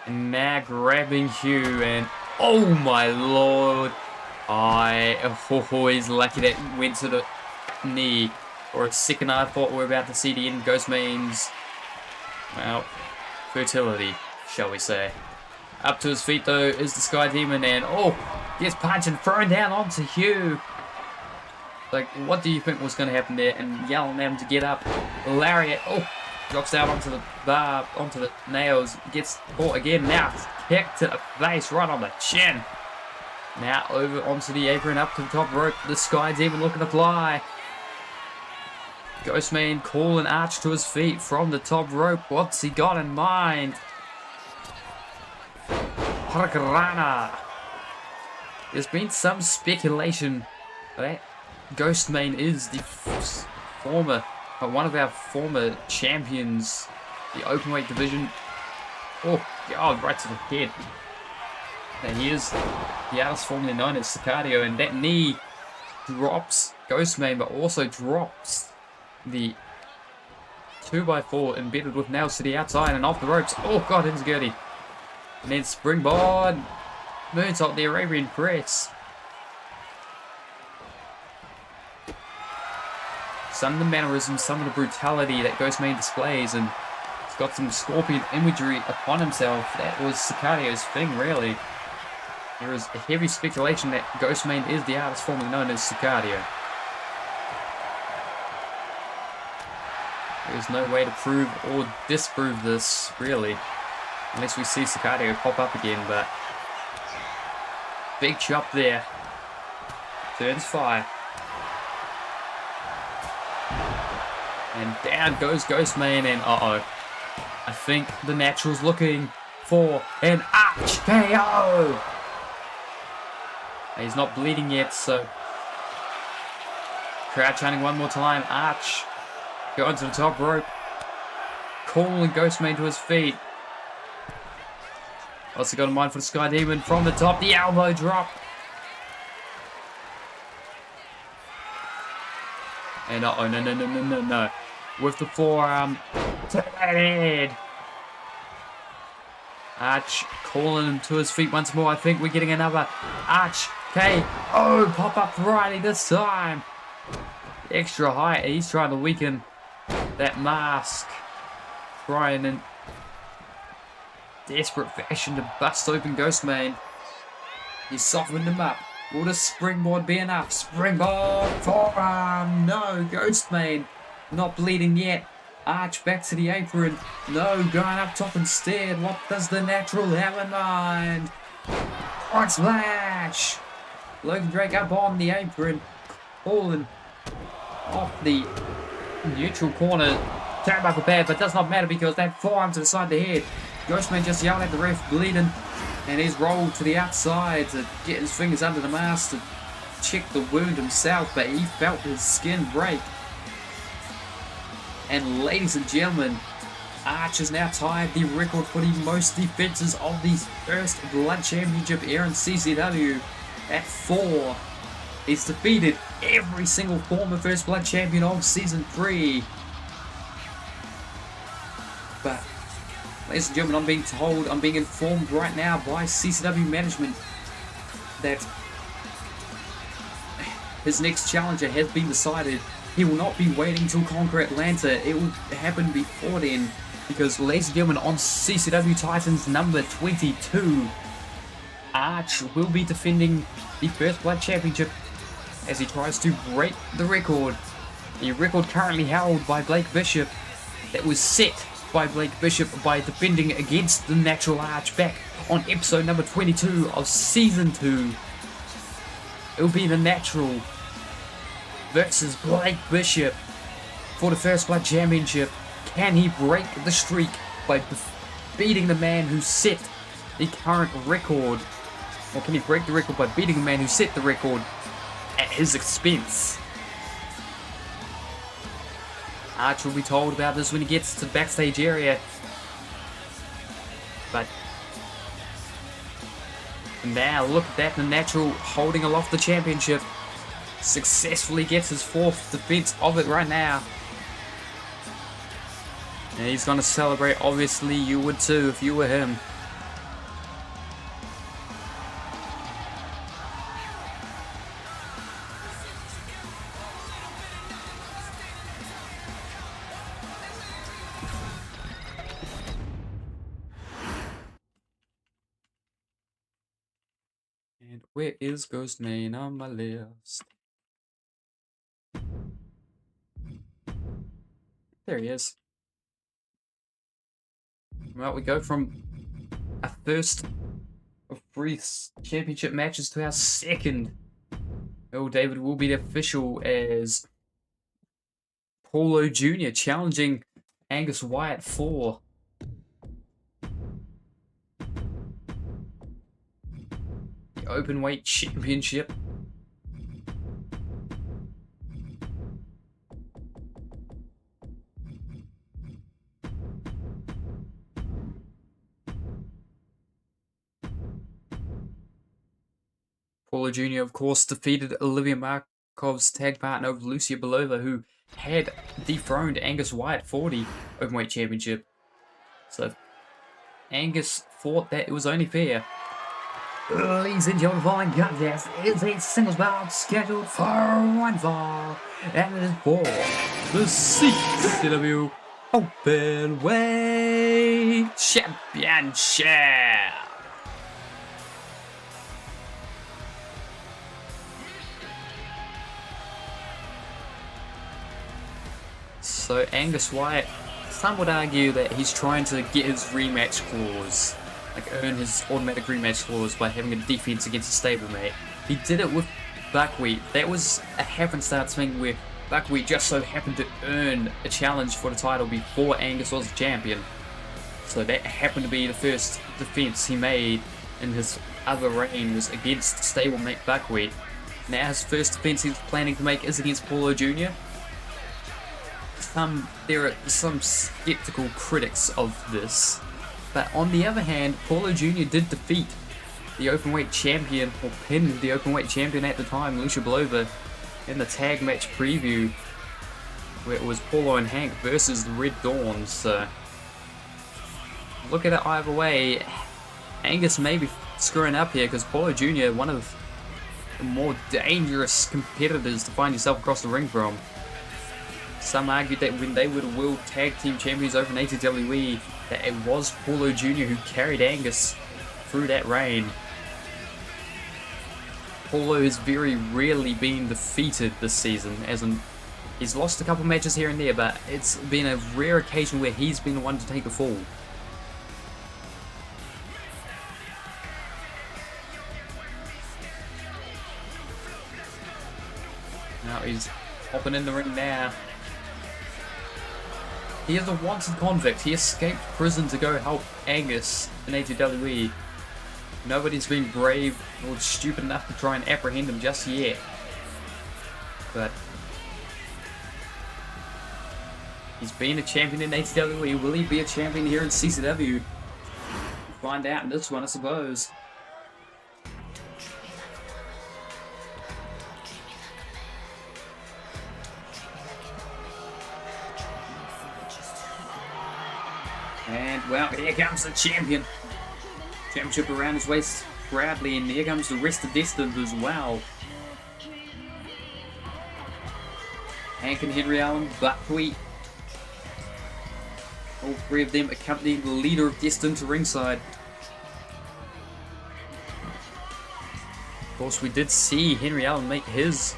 S2: And now grabbing Hugh, and oh my lord. He's lucky that went to the knee. For a second I thought we were about to see the end of Ghostman's, well, fertility, shall we say. Up to his feet though is the Sky Demon, and oh, Gets punched and thrown down onto Hugh. Like, what do you think was going to happen there? And yelling at him to get up. Lariat, drops down onto the bar, onto the nails. Gets caught again. Now kick to the face, right on the chin. Now over onto the apron, up to the top rope. The Sky Demon looking to fly. Ghostman calling Arch to his feet from the top rope. What's he got in mind? Hurricanrana. There's been some speculation that Ghostman is the one of our former champions, the openweight division. Oh God, right to the head. And here's the artist formerly known as Sicario, and that knee drops Ghostman, but also drops the 2x4 embedded with nails to the outside and off the ropes. Oh God, it's Gertie. And then springboard, moonsault, the Arabian press. Some of the mannerisms, some of the brutality that Ghostman displays, and he's got some scorpion imagery upon himself. That was Sicario's thing, really. There is a heavy speculation that Ghostman is the artist formerly known as Sicario. There's no way to prove or disprove this, really, unless we see Sicario pop up again, but big chop there. Turns 5. And down goes Ghostman, and I think the Natural's looking for an Arch KO. He's not bleeding yet, so crowd chanting one more time. Arch going to the top rope, calling Ghostman to his feet. Also got in mind for the Sky Demon from the top, the elbow drop. And no. With the forearm to the head. Arch calling him to his feet once more. I think we're getting another Arch KO pop up variety this time. Extra height. He's trying to weaken that mask. Trying in desperate fashion to bust open Ghostman. He's softened him up. Will the springboard be enough? Springboard forearm. No, Ghostman not bleeding yet. Arch back to the apron. No, going up top instead. What does the Natural have in mind? Front splash. Logan Drake up on the apron. Calling off the neutral corner. Turnbuckle pad, but does not matter because that forearm to the side of the head. Ghostman just yelled at the ref, bleeding. And he's rolled to the outside to get his fingers under the mask to check the wound himself, but he felt his skin break. And ladies and gentlemen, Arch has now tied the record for the most defenses of the first Blood Championship era in CCW at 4. He's defeated every single former First Blood Champion of Season 3. But ladies and gentlemen, I'm being informed right now by CCW management that his next challenger has been decided. He will not be waiting till Conquer Atlanta. It will happen before then, because ladies and gentlemen, on CCW Titans number 22, Arch will be defending the First Blood Championship as he tries to break the record. The record currently held by Blake Bishop, that was set by Blake Bishop by defending against the Natural Arch back on episode number 22 of Season 2. It will be the Natural versus Blake Bishop for the First Blood Championship. Can he break the streak by beating the man who set the current record? Or can he break the record by beating the man who set the record at his expense? Arch will be told about this when he gets to the backstage area. But now look at that, the Natural holding aloft the championship. Successfully gets his 4th defense of it right now. And he's going to celebrate. Obviously you would too if you were him. And where is Ghost Main on my list? There he is. Well, we go from our first of 3 championship matches to our second. Oh, David will be official as Paulo Jr. challenging Angus Wyatt for the Openweight Championship. Paulo Jr., of course, defeated Olivia Markov's tag partner of Lucia Belova, who had dethroned Angus Wyatt for the Openweight Championship. So Angus thought that it was only fair. Ladies and gentlemen, the following contest is a singles bout scheduled for one fall, and it is for the CCW Openweight Championship. So Angus Wyatt, some would argue that he's trying to get his rematch clause, like earn his automatic rematch clause by having a defense against a stablemate. He did it with Buckwheat. That was a happenstance thing where Buckwheat just so happened to earn a challenge for the title before Angus was the champion. So that happened to be the first defense he made in his other reign was against stablemate Buckwheat. Now his first defense he's planning to make is against Paulo Jr. There are some skeptical critics of this, but on the other hand, Paulo Jr. did defeat the Openweight champion, or pinned the Openweight champion at the time, Lucia Belova, in the tag match preview, where it was Paulo and Hank versus the Red Dawn. So look at it either way. Angus may be screwing up here because Paulo Jr., one of the more dangerous competitors to find yourself across the ring from. Some argued that when they were the World Tag Team Champions over in ATWE, that it was Paulo Jr. who carried Angus through that reign. Paulo has very rarely been defeated this season, as in he's lost a couple matches here and there, but it's been a rare occasion where he's been the one to take a fall. Now he's hopping in the ring now. He is a wanted convict. He escaped prison to go help Angus in ATWE. Nobody's been brave or stupid enough to try and apprehend him just yet. But he's been a champion in ATWE. Will he be a champion here in CCW? We'll find out in this one, I suppose. And, well, here comes the champion. Championship around his waist proudly, and here comes the rest of Destined as well. Hank and Henry Allen, Buckwheat. All three of them accompanying the leader of Destined to ringside. Of course, we did see Henry Allen make his...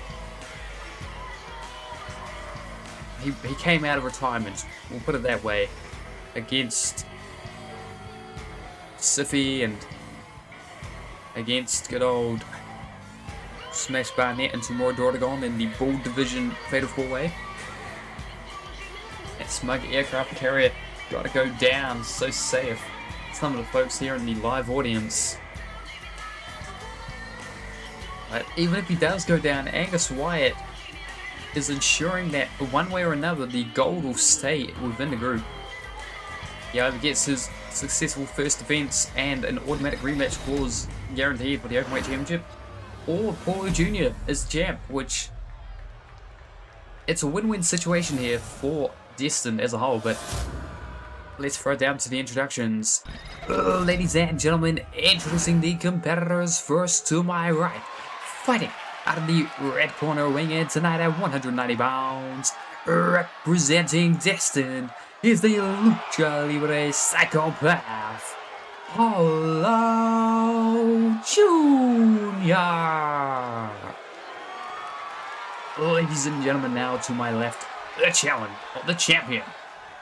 S2: He came out of retirement, we'll put it that way, against Siffy and against good old Smash Barnett and Tamora Dordogon in the Bull Division Fatal 4-Way. That smug aircraft carrier gotta go down, so safe. Some of the folks here in the live audience. But even if he does go down, Angus Wyatt is ensuring that one way or another the gold will stay within the group. He either gets his successful first defense and an automatic rematch clause guaranteed for the Openweight Championship, or Paulo Jr. is champ, which it's a win-win situation here for Destined as a whole. But let's throw it down to the introductions. Ladies and gentlemen, introducing the competitors. First to my right, fighting out of the red corner ring in tonight at 190 pounds, representing Destined, is the Lucha Libre psychopath, Paulo Jr. Jr. Ladies and gentlemen, now to my left, the challenge of the champion,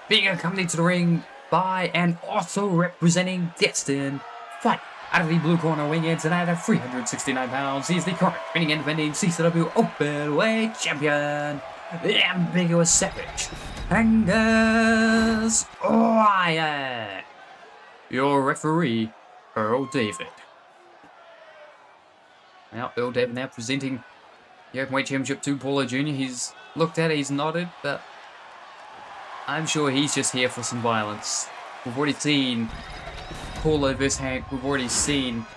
S2: being accompanied to the ring by and also representing Destin. Fight out of the blue corner, weighing in tonight at 369 pounds. He is the current reigning and defending CCW Openweight Champion, the ambiguous savage, Angus Wyatt. Your referee, Earl David. Now, Earl David now presenting the Openweight Championship to Paulo Jr. He's looked at it, he's nodded, but I'm sure he's just here for some violence. We've already seen Paulo versus Hank. We've already seen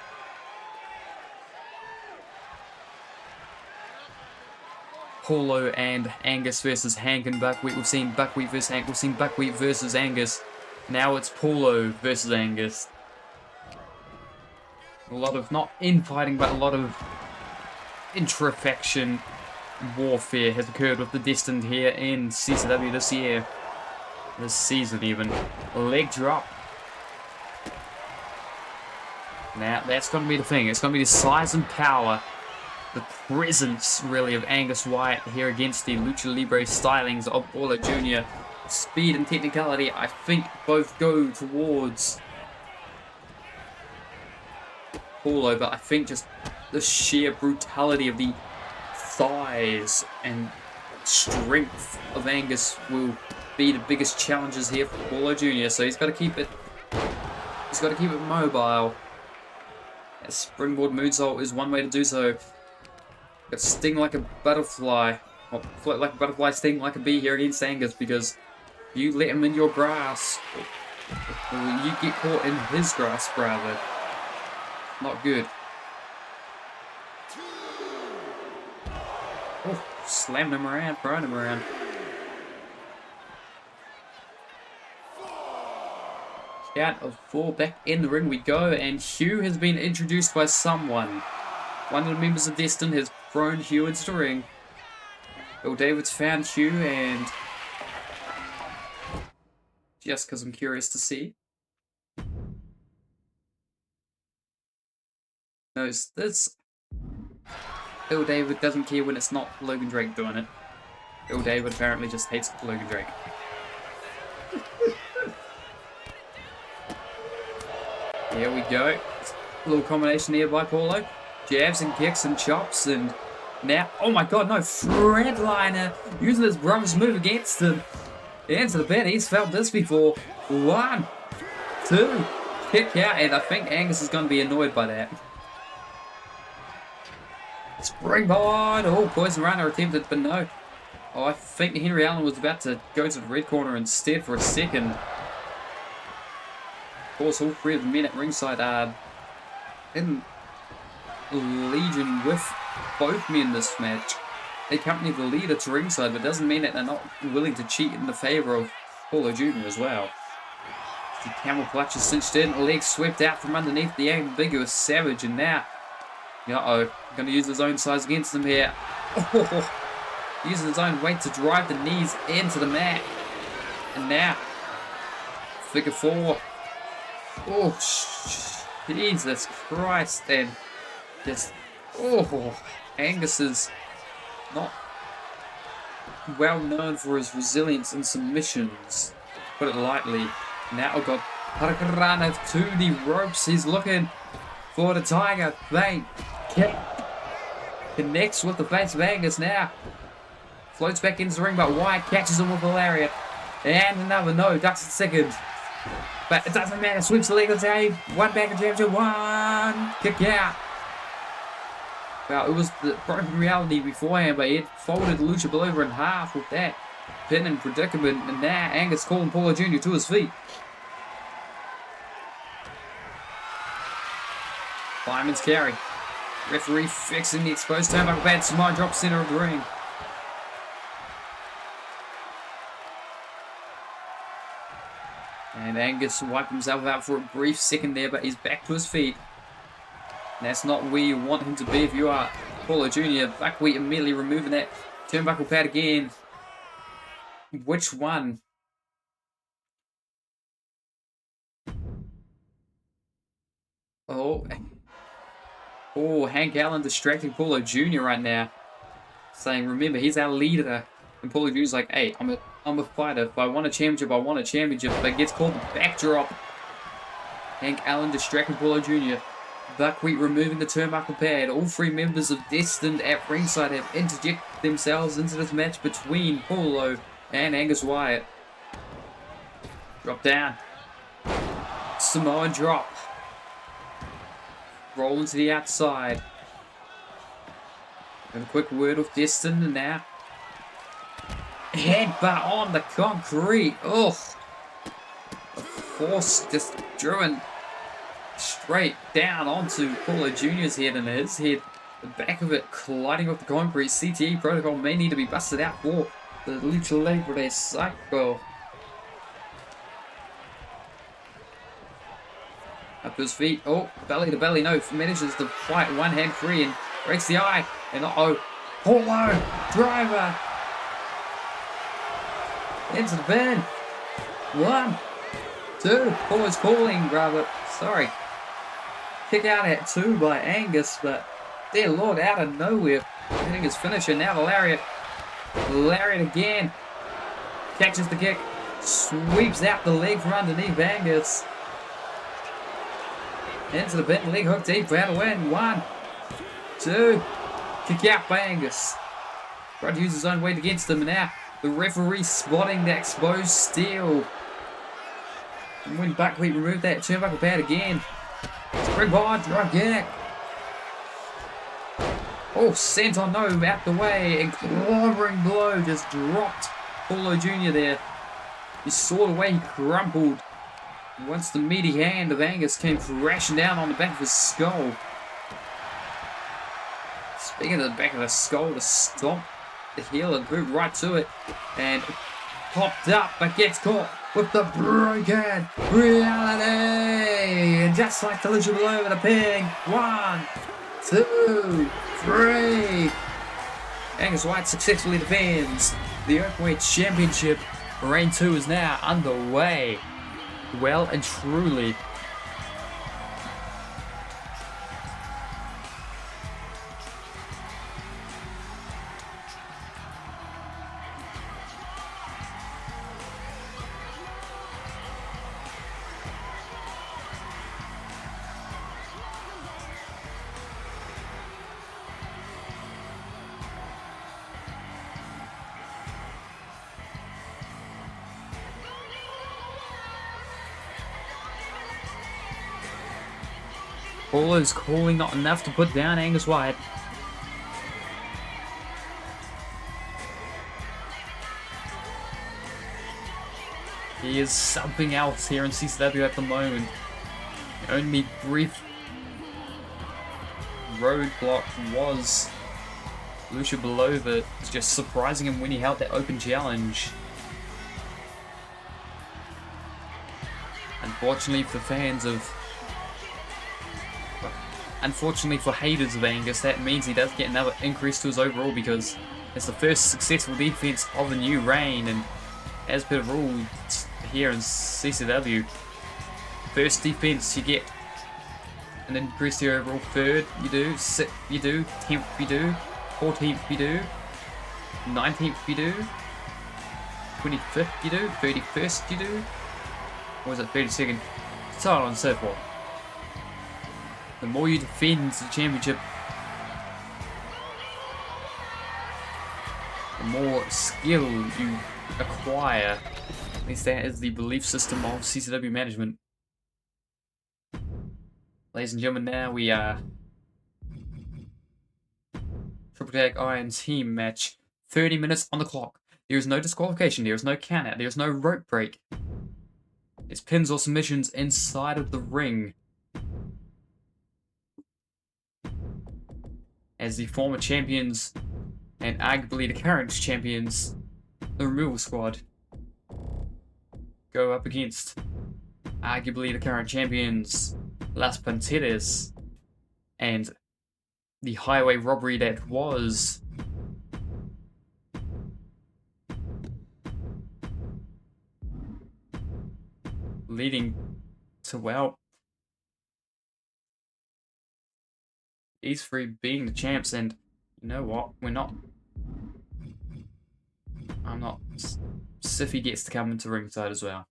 S2: Paulo and Angus versus Hank and Buckwheat. We've seen Buckwheat versus Hank. We've seen Buckwheat versus Angus. Now it's Paulo versus Angus. A lot of, not infighting, but a lot of introspection warfare has occurred with the Destined here in CCW this year. This season even. Leg drop. Now that's going to be the thing. It's going to be the size and power, the presence really of Angus Wyatt here against the Lucha Libre stylings of Paulo Jr. Speed and technicality, I think, both go towards Paulo, but I think just the sheer brutality of the thighs and strength of Angus will be the biggest challenges here for Paulo Jr. So he's got to keep it. He's got to keep it mobile. A springboard moonsault is one way to do so. Got sting like a butterfly, or float like a butterfly, sting like a bee here against Angus, because you let him in your grasp, or you get caught in his grasp rather. Not good. Oh, slammed him around, thrown him around. Count of 4, back in the ring we go, and Hugh has been introduced by someone. One of the members of Destin has thrown Hugh into the ring. Bill David's found Hugh, and just because I'm curious to see. Knows this. Bill David doesn't care when it's not Logan Drake doing it. Bill David apparently just hates Logan Drake. Here we go. A little combination here by Paulo. Jabs and kicks and chops, and now, oh my god, no, Fredliner using his brother's move against him. Into the bed, he's felt this before. 1, 2, kick out, and I think Angus is going to be annoyed by that. Springboard, oh, Poison Runner attempted, but no. Oh, I think Henry Allen was about to go to the red corner instead for a second. Of course, all 3 of the men at ringside are in legion with both men in this match. They accompany the leader to ringside, but doesn't mean that they're not willing to cheat in the favour of Paulo Jr. as well. The camel clutch is cinched in, legs swept out from underneath the ambiguous savage, and now, uh-oh, going to use his own size against them here. Oh, using his own weight to drive the knees into the mat. And now, figure 4. Oh, Jesus Christ, and just, oh, Angus is not well known for his resilience and submissions, put it lightly. Now we've got Hurricanrana to the ropes. He's looking for the Tiger Bait. Kick. Connects with the face of Angus now. Floats back into the ring, but Wyatt catches him with a lariat. And another, no, ducks it second. But it doesn't matter, sweeps the leg of the table. 1 back and championship, 1 kick out. Well, it was the broken reality beforehand, but it folded Lucha Bill over in half with that pin and predicament, and now Angus calling Paulo Jr. to his feet. Fireman's carry. Referee fixing the exposed turnbuckle pad. Samoa drop center of the ring. And Angus wiped himself out for a brief second there, but he's back to his feet. And that's not where you want him to be if you are Paulo Jr. Buckwheat immediately removing that turnbuckle pad again. Which one? Oh. Oh, Hank Allen distracting Paulo Jr. right now. Saying, remember, he's our leader. And Paulo Jr.'s like, hey, I'm a fighter. If I want a championship, I want a championship. But gets called the backdrop. Hank Allen distracting Paulo Jr. Buckwheat removing the turnbuckle pad. All three members of Destined at ringside have interjected themselves into this match between Paulo and Angus Wyatt. Drop down. Samoan drop. Roll into the outside. And a quick word with Destined and now. Headbutt on the concrete. Ugh. The force just driven straight down onto Paulo Jr.'s head and his head. The back of it colliding with the concrete. CTE protocol may need to be busted out for the Lucha Libre Psycho. Up to his feet. Oh, belly to belly. No, manages to fight one hand free and breaks the eye. And uh-oh. Paulo driver. Into the pin. 1, 2. Paulo's calling, brother. Sorry. Kick out at 2 by Angus, but dear Lord, out of nowhere. Hitting his finisher. Now the lariat. Lariat again. Catches the kick. Sweeps out the leg from underneath Angus. Into the pin, leg hook deep, out to win. 1, 2. Kick out by Angus. Tried to use his own weight against him, and now the referee spotting the exposed steel. And when Buckwheat removed that turnbuckle pad again. Springboard, drop kick. Oh, Senton, no, out the way. And clobbering blow just dropped Paulo Jr. there. He saw the way he crumpled. Once the meaty hand of Angus came crashing down on the back of his skull. Speaking of the back of the skull, to stomp the heel and boot right to it. And popped up, but gets caught with the broken reality. And just like the Lucha below the pin. 1, 2, 3. Angus Wyatt successfully defends the Openweight Championship. Reign 2 is now underway. Well and truly. Paulo's calling not enough to put down Angus Wyatt. He is something else here in CCW at the moment. The only brief roadblock was Lucha Belova. It's just surprising him when he held that open challenge. Unfortunately for fans of... Unfortunately for haters of Angus, that means he does get another increase to his overall because it's the first successful defense of the new reign, and as per rules here in CCW, first defense you get an increase to your overall. Third you do, 6th you do, 10th you do, 14th you do, 19th you do, 25th you do, 31st you do, or was it 32nd? So on and so forth. The more you defend the championship, the more skill you acquire. At least that is the belief system of CCW management. Ladies and gentlemen, now we are Triple Tag Iron Team match. 30 minutes on the clock. There is no disqualification, there is no count out, there is no rope break. It's pins or submissions inside of the ring. As the former champions and arguably the current champions, the Removal Squad, go up against arguably the current champions, Las Panteras, and the highway robbery that was leading to, well, these three being the champs, and you know what? I'm not. Siffy gets to come into ringside as well.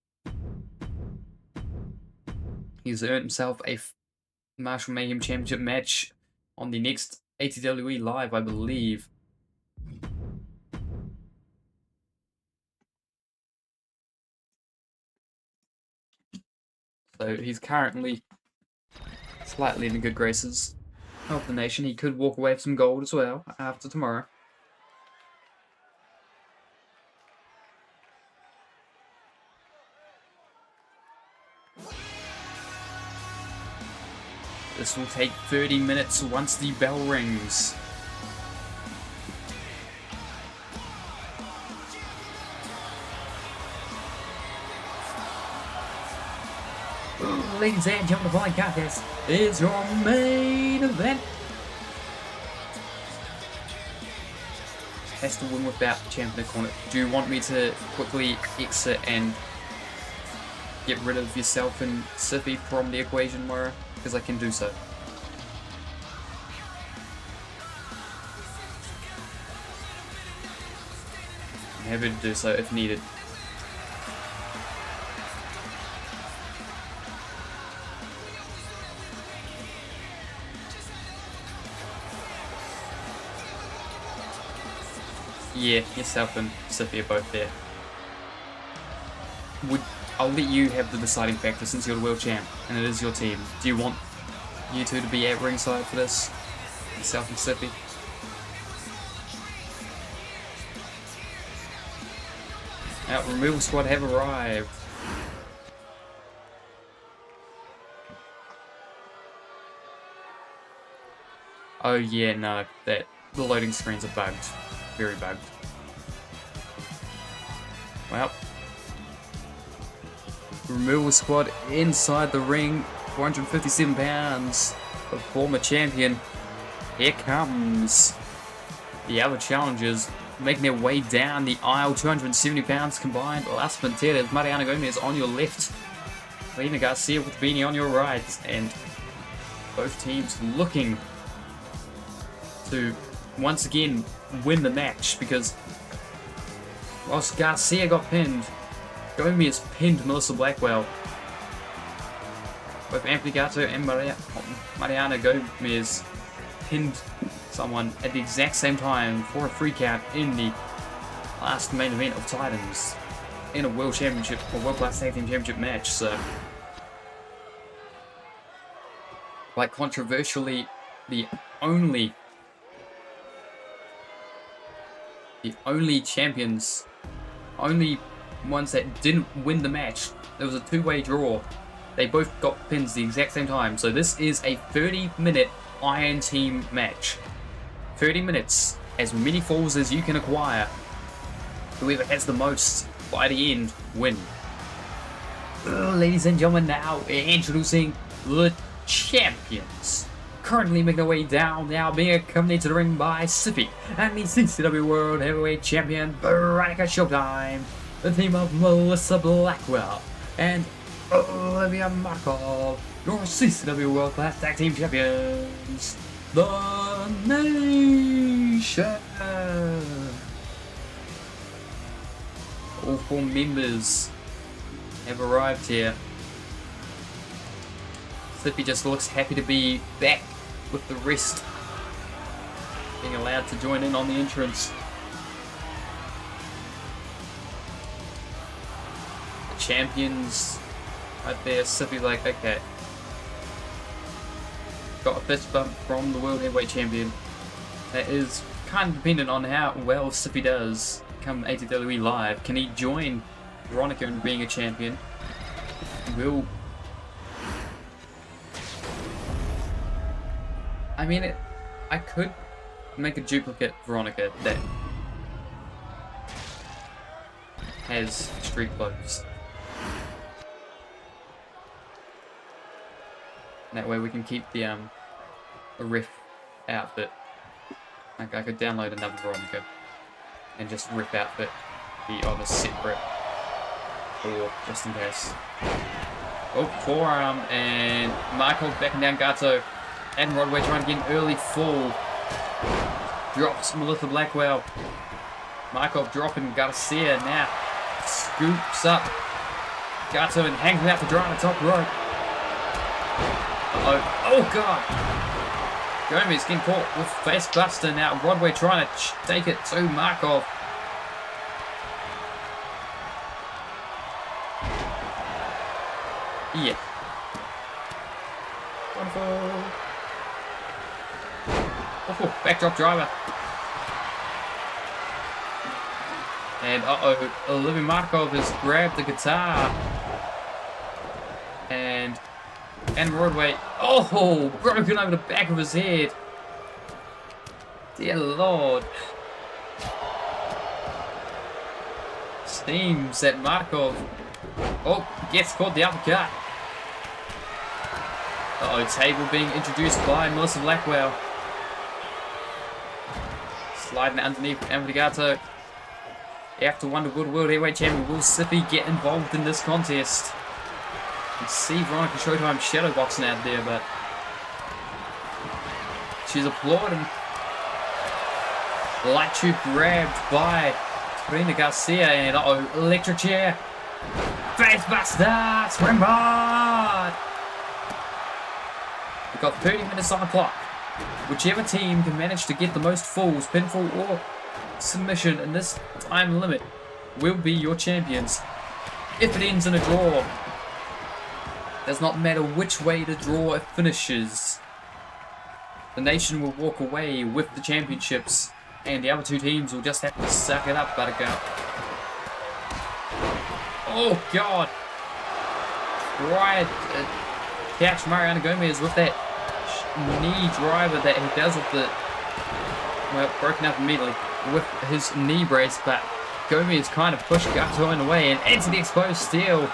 S2: He's earned himself a Marshall Mayhem Championship match on the next ATWE Live, I believe. So he's currently slightly in the good graces of the nation. He could walk away with some gold as well after tomorrow. This will take 30 minutes once the bell rings. Ladies and gentlemen, the following contest is your main event. Has to win without champ in the corner. Do you want me to quickly exit and get rid of yourself and Siffy from the equation, Moira? Because I can do so. I'm happy to do so if needed. Yeah, yourself and Siffy are both there. I'll let you have the deciding factor since you're the world champ and it is your team. Do you want you two to be at ringside for this? Yourself and Siffy? Our removal squad have arrived. Oh yeah, no, the loading screens are bugged. Very bugged. Well, removal squad inside the ring, 457 pounds, the former champion. Here comes the other challengers making their way down the aisle, 270 pounds combined. Las Panteras, Mariana Gomez on your left, Lena Garcia with Beanie on your right, and both teams looking to once again win the match, because whilst Garcia got pinned, Gomez pinned Melissa Blackwell. Both Anthony Gato and Mariana Gomez pinned someone at the exact same time for a free count in the last main event of Titans in a World Championship or World Class Tag Team Championship match. So, like, controversially, the only champions, only ones that didn't win the match. There was a two-way draw. They both got pins the exact same time. So this is a 30-minute Iron Team match. 30 minutes, as many falls as you can acquire. Whoever has the most by the end, win. Ladies and gentlemen, now introducing the champions. Currently making their way down, now being accompanied to the ring by Siffy and the CCW World Heavyweight Champion Veronica Showtime, the team of Melissa Blackwell and Olivia Markov, your CCW World Class Tag Team Champions, the Nation. All four members have arrived here. Siffy just looks happy to be back with the rest, being allowed to join in on the entrance. The champions right there, Siffy's like, okay. Got a fist bump from the World Heavyweight Champion. That is kind of dependent on how well Siffy does come ATWE Live. Can he join Veronica in being a champion? Will... I mean, I could make a duplicate Veronica that has street clothes. That way we can keep the riff outfit. Like, I could download another Veronica and just riff outfit be on a separate, or just in case. Oh, forearm, and Michael backing down Gato. And Rodway trying to get an early fall. Drops Melissa Blackwell. Markov dropping Garcia now. Scoops up Gato and hangs him out to dry on the top rope. Oh god! Gomez getting caught with face buster now. Rodway trying to take it to Markov. Yeah. Wonderful. Oh, backdrop driver. And Olivia Markov has grabbed the guitar. And Rodway, broken over the back of his head. Dear Lord. Seems that Markov, gets caught the uppercut. Table being introduced by Melissa Blackwell. Sliding underneath Ambrigato. After Wonder World World Heavyweight Champion will Sippy get involved in this contest? You can see Veronica Showtime shadowboxing out there, but she's applauding. Light tube grabbed by Karina Garcia and electric chair. Face buster! Springboard! We've got 30 minutes on the clock. Whichever team can manage to get the most falls, pinfall or submission in this time limit will be your champions. If it ends in a draw, does not matter which way the draw finishes. The nation will walk away with the championships, and the other two teams will just have to suck it up, Buttercup. Oh god! Tried to catch Mariana Gomez with that knee driver that he does with the, broken up immediately with his knee brace, but Gomez kind of pushed Gato in the way and into the exposed steel.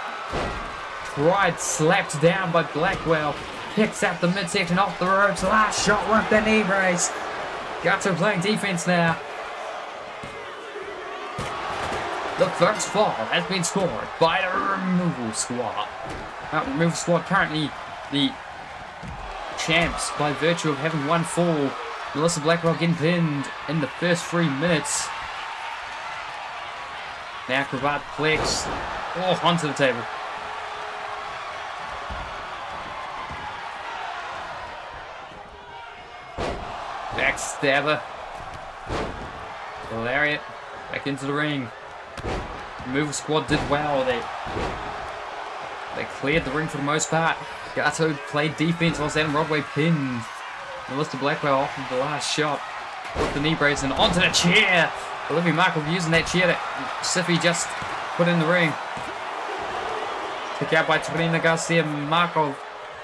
S2: Tried, slapped down by Blackwell, picks out the midsection off the ropes, last shot with the knee brace. Gato playing defense now. The first fall has been scored by the Removal Squad. Removal Squad currently the champs by virtue of having one fall. Melissa Blackwell getting pinned in the first 3 minutes. Now Cravat Plex. Onto the table. Backstabber. Lariat. Back into the ring. Removal Squad did well. They cleared the ring for the most part. Gato played defense whilst Adam Rodway pinned Melissa Blackwell off of the last shot with the knee brace and onto the chair. Olivia Markov using that chair that Siffy just put in the ring. Kick out by Trina Garcia. Markov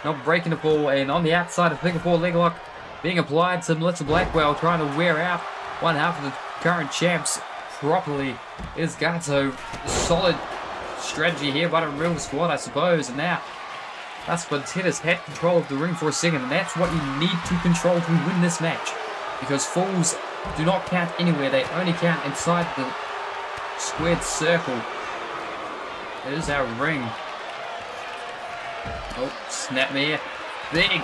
S2: not breaking the ball, and on the outside of Singapore leg lock being applied to Melissa Blackwell, trying to wear out one half of the current champs properly is Gato. Solid strategy here by the Real Squad, I suppose, and now Las Panteras had control of the ring for a second, and that's what you need to control to win this match. Because falls do not count anywhere, they only count inside the squared circle. There's our ring. Snapmare. Big,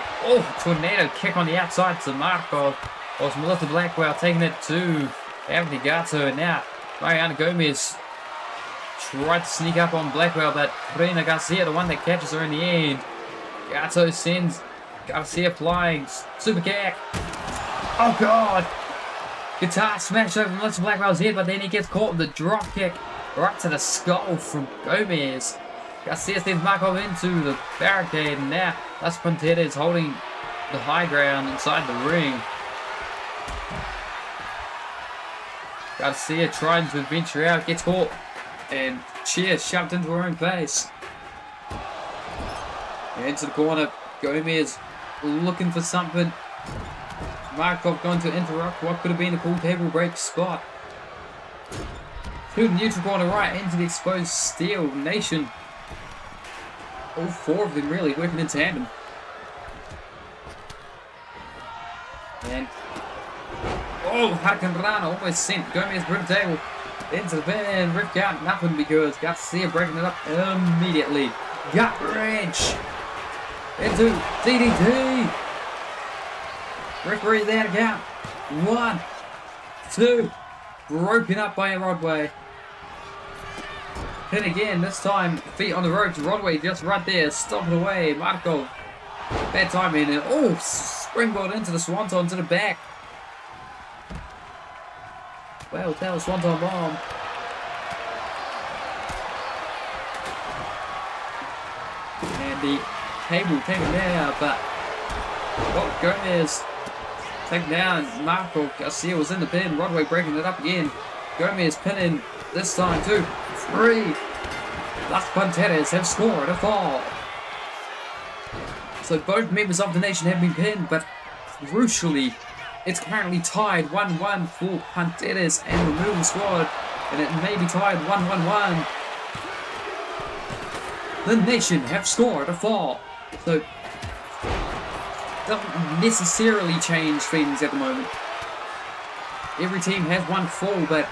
S2: tornado kick on the outside to Markov. Was Melissa Blackwell taking it to Anthony Gato, and now Mariana Gomez tried to sneak up on Blackwell, but Reina Garcia, the one that catches her in the end. Gato sends Garcia flying. Super kick. Oh god! Guitar smash over Melissa Blackwell's head, but then he gets caught in the drop kick right to the skull from Gomez. Garcia sends Markov into the barricade, and now Las Panteras is holding the high ground inside the ring. Garcia trying to venture out, gets caught, and chair shoved into her own face. And into the corner, Gomez looking for something. Markov going to interrupt what could have been a cool table break spot. To the neutral corner right into the exposed steel. Nation. All four of them really working in tandem. And Hurricanrana almost sent Gomez through the table. Into the pin, rip count, nothing because Garcia breaking it up immediately. Gut wrench into DDT. Referee there to count. 1, 2. Broken up by Rodway. Pin again, this time feet on the ropes. Rodway just right there, stomping away. Markov, bad timing. And oh, springboard into the swanton to the back. Well, tail swanton bomb. And the cable taken there, but oh, Gomez taken down. Marco Garcia was in the pin. Rodway breaking it up again. Gomez pinning this time too. 3. Las Panteras have scored a fall. So both members of the nation have been pinned, but crucially, it's currently tied 1-1 for Panteras and Removal Squad, and it may be tied 1-1-1. The nation have scored a fall. So it doesn't necessarily change things at the moment. Every team has one fall, but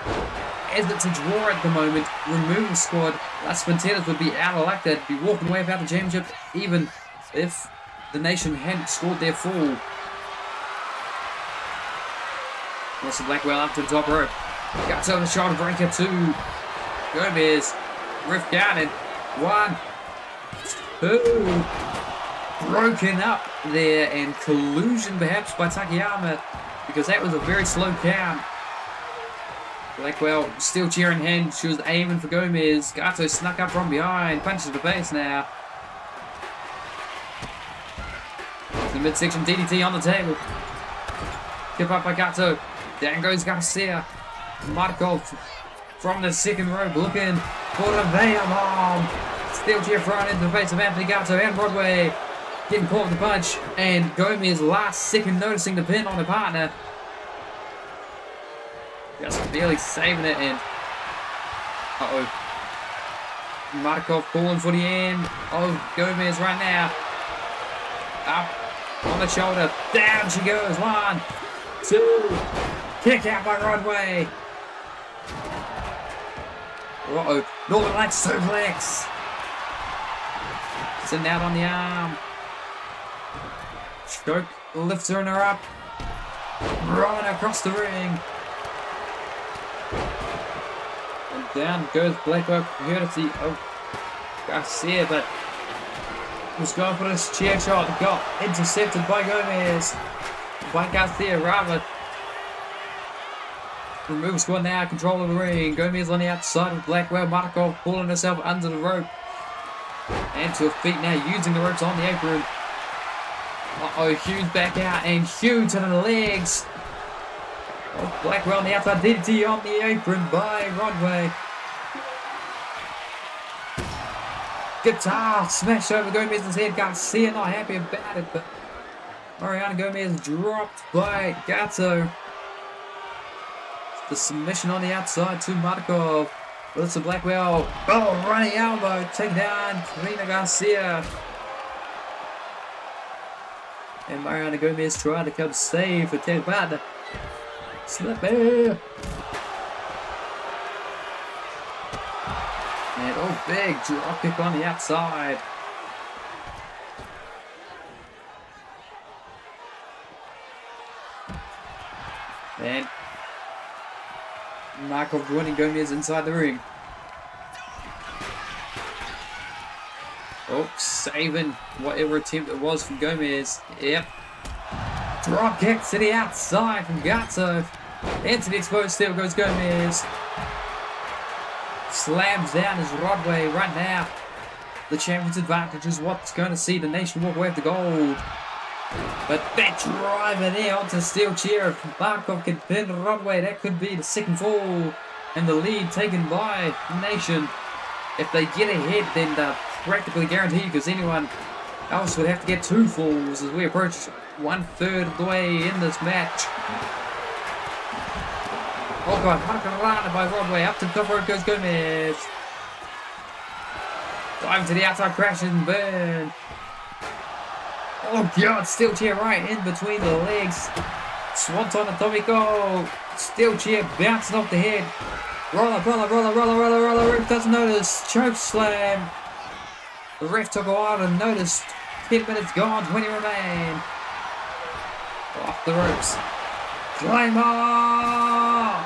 S2: as it's a draw at the moment, Removal Squad, Las Panteras would be out of luck. They'd be walking away without the championship, even if the nation hadn't scored their fall. Russell Blackwell up to the top rope. Guts over the shoulder breaker 2. Gomez, ref counted. 1, 2. Broken up there, and collusion perhaps by Takayama, because that was a very slow count. Blackwell, steel chair in hand, she was aiming for Gomez. Gato snuck up from behind, punches the face now. The midsection DDT on the table. Kept up by Gato. Down goes Garcia. Markov from the second rope looking for the Veil bomb. Steel chair thrown into the face of Anthony Gato and Broadway. Getting caught with the punch. And Gomez last second noticing the pin on the partner. Just barely saving it, and Markov calling for the end of Gomez right now. Up on the shoulder, down she goes. 1, 2, kick out by Rodway. Northern Lights suplex. Sitting out on the arm. Choke lifts her up, rolling across the ring. And down goes Blackwell, courtesy of Garcia, but was going for this chair shot. Got intercepted by Gomez. By Garcia, rather. Removal Squad now, control of the ring. Gomez on the outside of Blackwell. Markov pulling herself under the rope. And to her feet now, using the ropes on the apron. Hughes back out, and Hughes to the legs. Blackwell on the outside, DDT on the apron by Rodway. Guitar smash over Gomez's head. Garcia not happy about it, but Mariana Gomez dropped by Gato. The submission on the outside to Markov. Melissa Blackwell. Oh, running elbow. Take down Karina Garcia. And Mariana Gomez trying to come save for Ted Partner. Slipper. And oh, big drop kick on the outside. And Markov joining Gomez inside the ring. Oh, saving whatever attempt it was from Gomez. Yep. Drop kick to the outside from Gato. Into the exposed steel goes Gomez. Slams down his Rodway right now. The champion's advantage is what's going to see the nation walk away with the gold. But that driver there onto the steel chair. If Markov can pin Rodway, that could be the second fall. And the lead taken by the nation. If they get ahead, then they're practically guaranteed, because anyone else would have to get 2 falls as we approach 1/3 of the way in this match. Oh god, Hurricanrana by Rodway. Up to the top rope goes Gomez. Dive to the outside, crashes and burn. Oh god, steel chair right in between the legs. Swanton Atomico. Steel chair bouncing off the head. Roller. Ref doesn't notice. Choke slam. The ref took a while to notice. 10 minutes gone, 20 remain. Off the ropes. Claymore!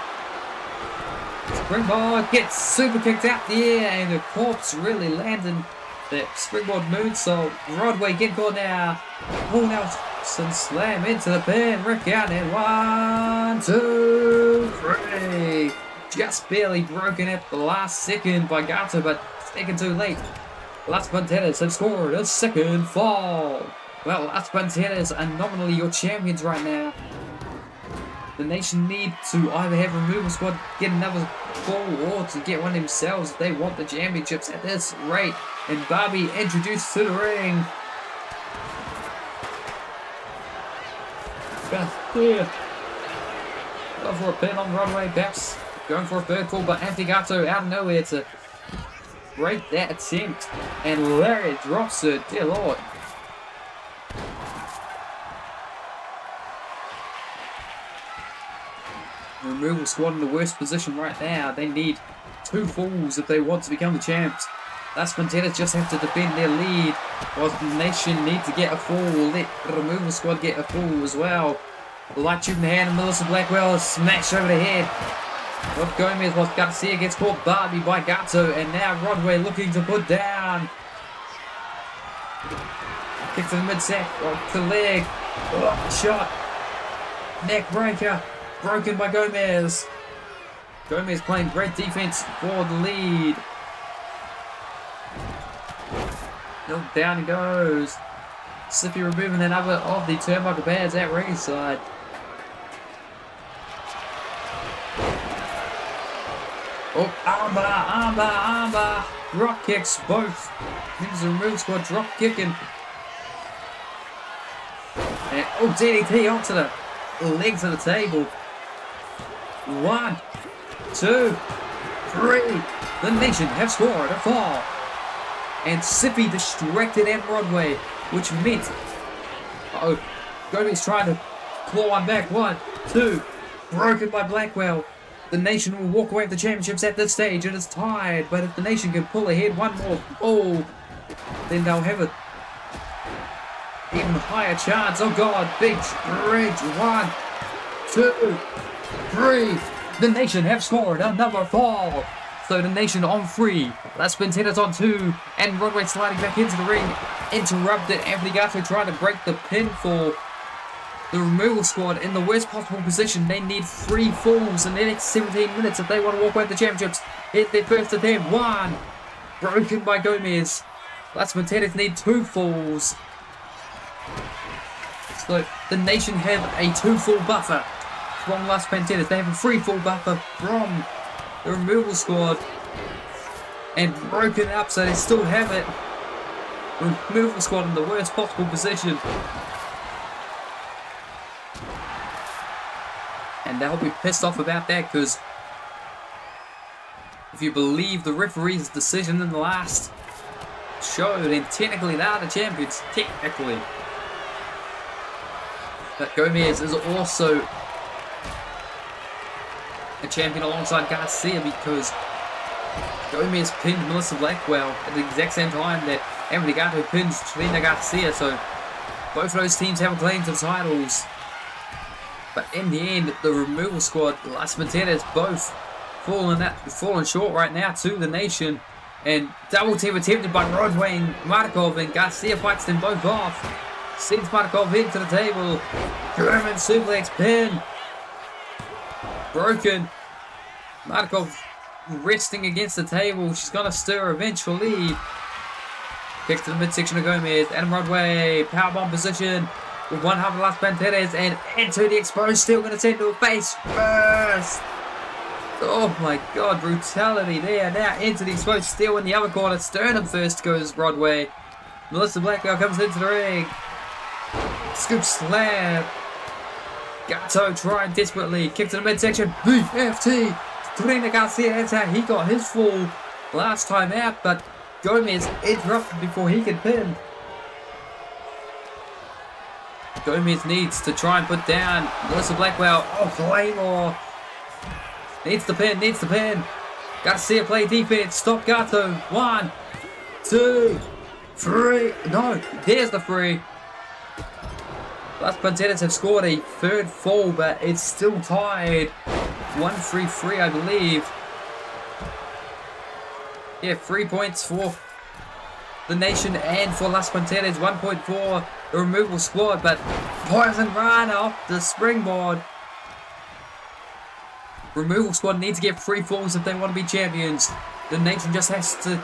S2: Springboard gets super kicked out the air, and the corpse really landing that springboard moonsault. Broadway get caught now. Oh, now some slam into the pin. Rick out and 1, 2, 3. Just barely broken at the last second by Gato, but taken too late. Las Panteras have scored a second fall. Well, Las Panteras are nominally your champions right now. The nation need to either have removal squad get another fall or to get one themselves if they want the championships at this rate. And Barbie introduced to the ring. Garcia. Going for a pin on Broadway, perhaps going for a third fall, but Anthony Gato out of nowhere to break that attempt. And Larry drops it, dear Lord. Removal squad in the worst position right now. They need 2 falls if they want to become the champs. Las Panteras just have to defend their lead, whilst the nation need to get a fall. Let the removal squad get a fall as well. The light tube in the hand of Melissa Blackwell is smashed over the head. Rod Gomez whilst Garcia gets caught Barbie by Gato, and now Rodway looking to put down. Kick to the mid-sack, off the leg. Oh, shot. Neck breaker. Broken by Gomez. Gomez playing great defense for the lead. Down he goes. Sippy removing another of the turnbuckle pads at ringside. Oh, armbar. Drop kicks both. Here's the remove squad drop kicking. And oh, DDT onto the legs of the table. 1, 2, 3. The nation have scored a fall. And Sippy distracted at Broadway, which meant Gomez trying to claw one back. 1, 2. Broken by Blackwell. The nation will walk away with the championships at this stage. It is tied, but if the nation can pull ahead one more, then they'll have a even higher chance. Oh God, big bridge. 1, 2, 3. The nation have scored another fall. So the nation on 3. Las Panteras on 2. And Broadway sliding back into the ring. Interrupted. Anthony Gato trying to break the pinfall. The removal squad in the worst possible position. They need 3 falls in the next 17 minutes if they want to walk away with the championships. Hit their first attempt. 1. Broken by Gomez. Las Panteras need 2 falls. So the nation have a 2-fall buffer from Las Panteras. They have a 3-fall buffer from the removal squad. And broken up, so they still have it. Removal squad in the worst possible position. And they'll be pissed off about that, because if you believe the referee's decision in the last show, then technically they are the champions. Technically. But Gomez is also a champion alongside Garcia, because Gomez pinned Melissa Blackwell at the exact same time that Anthony Gato pinned Trina Garcia, so both of those teams have a claim to the titles. But in the end, the removal squad, Las Panteras, both falling short right now to the nation. And double team attempted by Rodway and Markov, and Garcia fights them both off. Sends Markov into the table. German suplex pin. Broken. Markov resting against the table. She's going to stir eventually. Kicks to the midsection of Gomez. Adam Rodway. Powerbomb position. With one half of Las Panteras, and into the exposed steel, going to send to a face first. Oh my God, brutality there. Now into the exposed steel in the other corner. Sternum first goes Rodway. Melissa Blackwell comes into the ring. Scoop slam. Gato trying desperately. Kick to the midsection. BFT. Trina Garcia, that's how he got his fall last time out, but Gomez interrupted before he could pin. Gomez needs to try and put down Melissa Blackwell. Oh, Claymore. Needs the pin. Garcia play defense. Stop Gato. 1, 2, 3. No, there's the 3. Las Panteras have scored a third fall, but it's still tied. 1-3-3, I believe. Yeah, 3 points for the Nation and for Las Panteras. 1 point for the removal squad, but Poison Run off the springboard. Removal squad need to get 3 falls if they want to be champions. The Nation just has to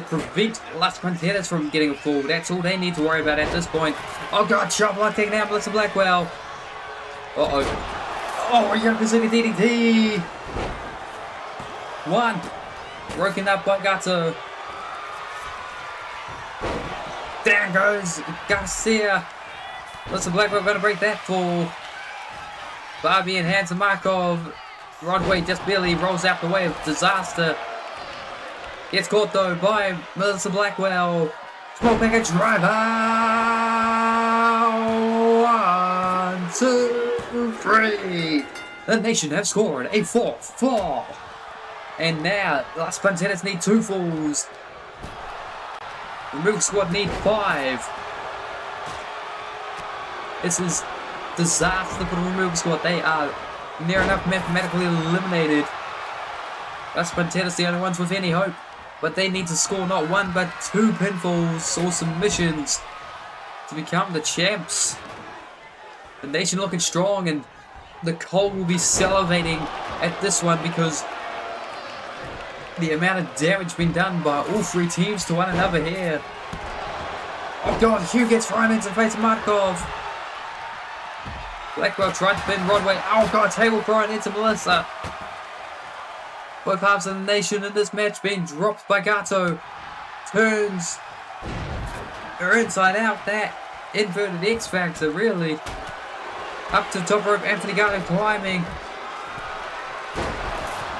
S2: prevent Las Panteras from getting a fall. That's all they need to worry about at this point. Oh god, shot block taken out, Melissa Blackwell. Oh, Yokozuna DDT. 1. Broken up by Gato. Down goes Garcia. Melissa Blackwell going to break that fall. Barbie and hands to Markov. Broadway just barely rolls out the way of disaster. Gets caught though by Melissa Blackwell. Smoke package driver. 1, 2, 3. The Nation have scored a 4th fall. And now Las Panteras need 2 falls. Removal squad need 5. This is disaster for the removal squad. They are near enough mathematically eliminated. Las Panteras the only ones with any hope. But they need to score not 1 but 2 pinfalls or submissions to become the champs. The Nation looking strong, and the Cole will be salivating at this one because the amount of damage being done by all 3 teams to one another here. Oh god, Hugh gets thrown into the face of Markov. Blackwell tried to pin Broadway. Oh god, table thrown into Melissa. Both halves of the Nation in this match being dropped by Gato. Turns her inside out. That inverted X Factor, really. Up to the top rope, Anthony Gato climbing.